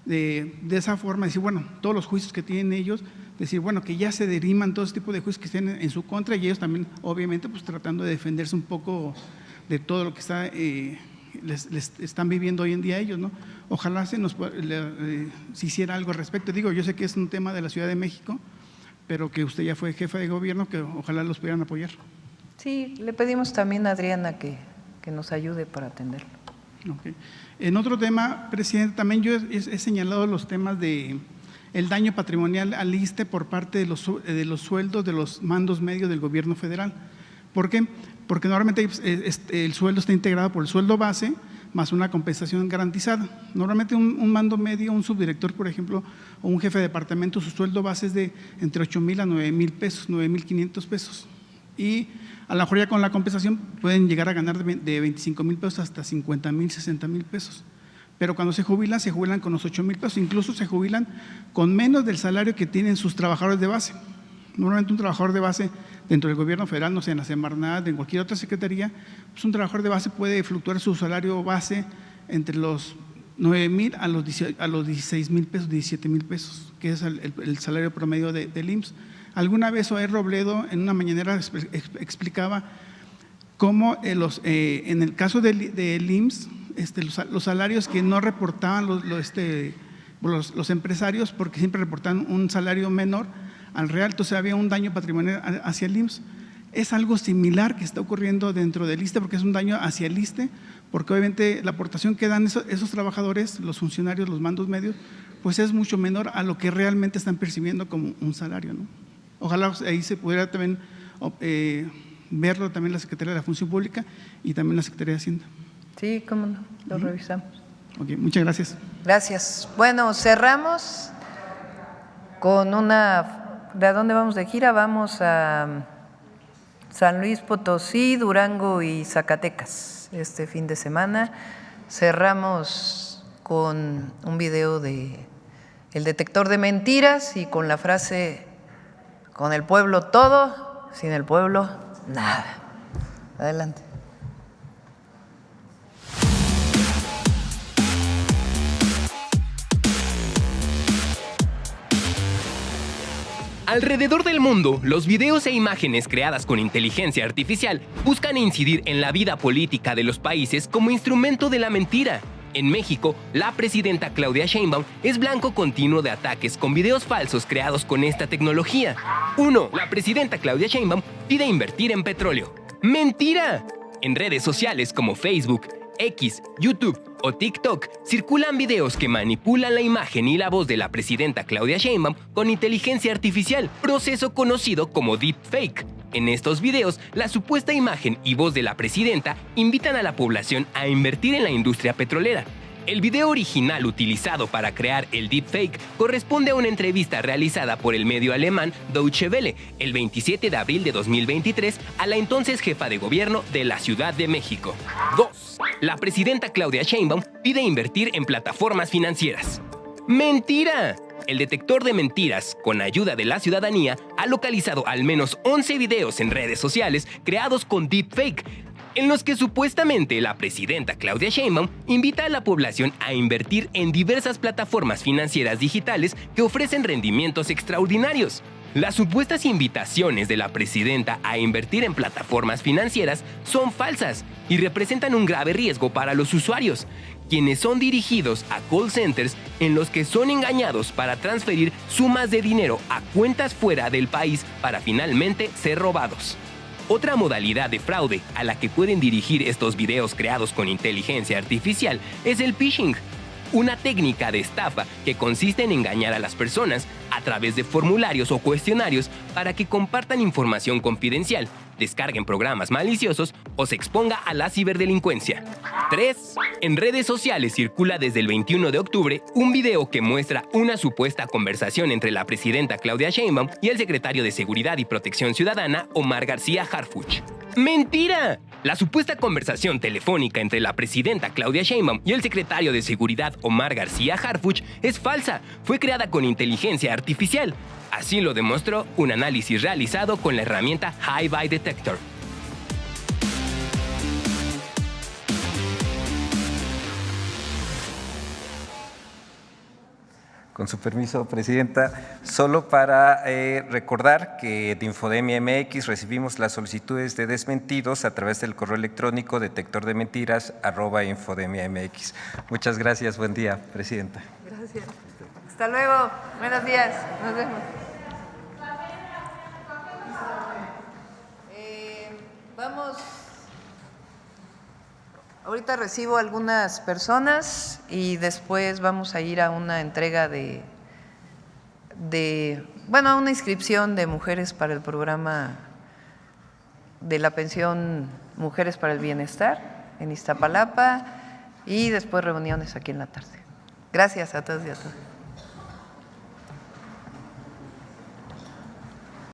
de esa forma decir, bueno, todos los juicios que tienen ellos, decir, bueno, que ya se deriman todo ese tipo de juicios que estén en su contra, y ellos también, obviamente, pues tratando de defenderse un poco de todo lo que les están viviendo hoy en día ellos, ¿no? Ojalá se hiciera algo al respecto. Digo, yo sé que es un tema de la Ciudad de México, pero que usted ya fue jefa de gobierno, que ojalá los pudieran apoyar. Sí, le pedimos también a Adriana que nos ayude para atenderlo. Okay. En otro tema, presidente, también yo he señalado los temas de el daño patrimonial al ISSSTE por parte de los sueldos de los mandos medios del gobierno federal. ¿Por qué? Porque normalmente el sueldo está integrado por el sueldo base más una compensación garantizada. Normalmente un mando medio, un subdirector, por ejemplo, o un jefe de departamento, su sueldo base es de entre 8,000 a 9,000 pesos, 9,500 pesos. Y a lo mejor ya con la compensación pueden llegar a ganar de 25,000 pesos hasta 50,000, 60,000 pesos. Pero cuando se jubilan con los 8,000 pesos, incluso se jubilan con menos del salario que tienen sus trabajadores de base. Normalmente un trabajador de base dentro del gobierno federal, no sé, en la Semarnat, en cualquier otra secretaría, pues un trabajador de base puede fluctuar su salario base entre los 9,000 a los 16,000 pesos, 17,000 pesos, que es el salario promedio del IMSS. Alguna vez Oer Robledo en una mañanera explicaba cómo en el caso del IMSS los salarios que no reportaban los empresarios, porque siempre reportaban un salario menor al real, entonces había un daño patrimonial hacia el IMSS. Es algo similar que está ocurriendo dentro del ISSSTE, porque es un daño hacia el ISSSTE, porque obviamente la aportación que dan esos trabajadores, los funcionarios, los mandos medios, pues es mucho menor a lo que realmente están percibiendo como un salario, ¿no? Ojalá ahí se pudiera también verlo también la Secretaría de la Función Pública y también la Secretaría de Hacienda. Sí, cómo no, lo revisamos. Ok, muchas gracias. Gracias. Bueno, cerramos con una… ¿De dónde vamos de gira? Vamos a San Luis Potosí, Durango y Zacatecas este fin de semana. Cerramos con un video de El Detector de Mentiras y con la frase: con el pueblo todo, sin el pueblo nada. Adelante. Alrededor del mundo, los videos e imágenes creadas con inteligencia artificial buscan incidir en la vida política de los países como instrumento de la mentira. En México, la presidenta Claudia Sheinbaum es blanco continuo de ataques con videos falsos creados con esta tecnología. 1. La presidenta Claudia Sheinbaum pide invertir en petróleo. ¡Mentira! En redes sociales como Facebook, X, YouTube o TikTok circulan videos que manipulan la imagen y la voz de la presidenta Claudia Sheinbaum con inteligencia artificial, proceso conocido como deepfake. En estos videos, la supuesta imagen y voz de la presidenta invitan a la población a invertir en la industria petrolera. El video original utilizado para crear el deepfake corresponde a una entrevista realizada por el medio alemán Deutsche Welle el 27 de abril de 2023 a la entonces jefa de gobierno de la Ciudad de México. 2. La presidenta Claudia Sheinbaum pide invertir en plataformas financieras. ¡Mentira! El detector de mentiras, con ayuda de la ciudadanía, ha localizado al menos 11 videos en redes sociales creados con deepfake, en los que supuestamente la presidenta Claudia Sheinbaum invita a la población a invertir en diversas plataformas financieras digitales que ofrecen rendimientos extraordinarios. Las supuestas invitaciones de la presidenta a invertir en plataformas financieras son falsas y representan un grave riesgo para los usuarios, quienes son dirigidos a call centers en los que son engañados para transferir sumas de dinero a cuentas fuera del país para finalmente ser robados. Otra modalidad de fraude a la que pueden dirigir estos videos creados con inteligencia artificial es el phishing, una técnica de estafa que consiste en engañar a las personas a través de formularios o cuestionarios para que compartan información confidencial, descarguen programas maliciosos o se exponga a la ciberdelincuencia. 3. En redes sociales circula desde el 21 de octubre un video que muestra una supuesta conversación entre la presidenta Claudia Sheinbaum y el secretario de Seguridad y Protección Ciudadana, Omar García Harfuch. ¡Mentira! La supuesta conversación telefónica entre la presidenta Claudia Sheinbaum y el secretario de Seguridad, Omar García Harfuch, es falsa. Fue creada con inteligencia artificial. Así lo demostró un análisis realizado con la herramienta Hi-Fi Detector. Con su permiso, Presidenta, solo para recordar que de Infodemia MX recibimos las solicitudes de desmentidos a través del correo electrónico detectordementiras@infodemiamx. Muchas gracias, buen día, Presidenta. Gracias. Hasta luego, buenos días, nos vemos. Vamos, ahorita recibo algunas personas y después vamos a ir a una entrega a una inscripción de mujeres para el programa de la pensión Mujeres para el Bienestar en Iztapalapa y después reuniones aquí en la tarde. Gracias a todos y a todas.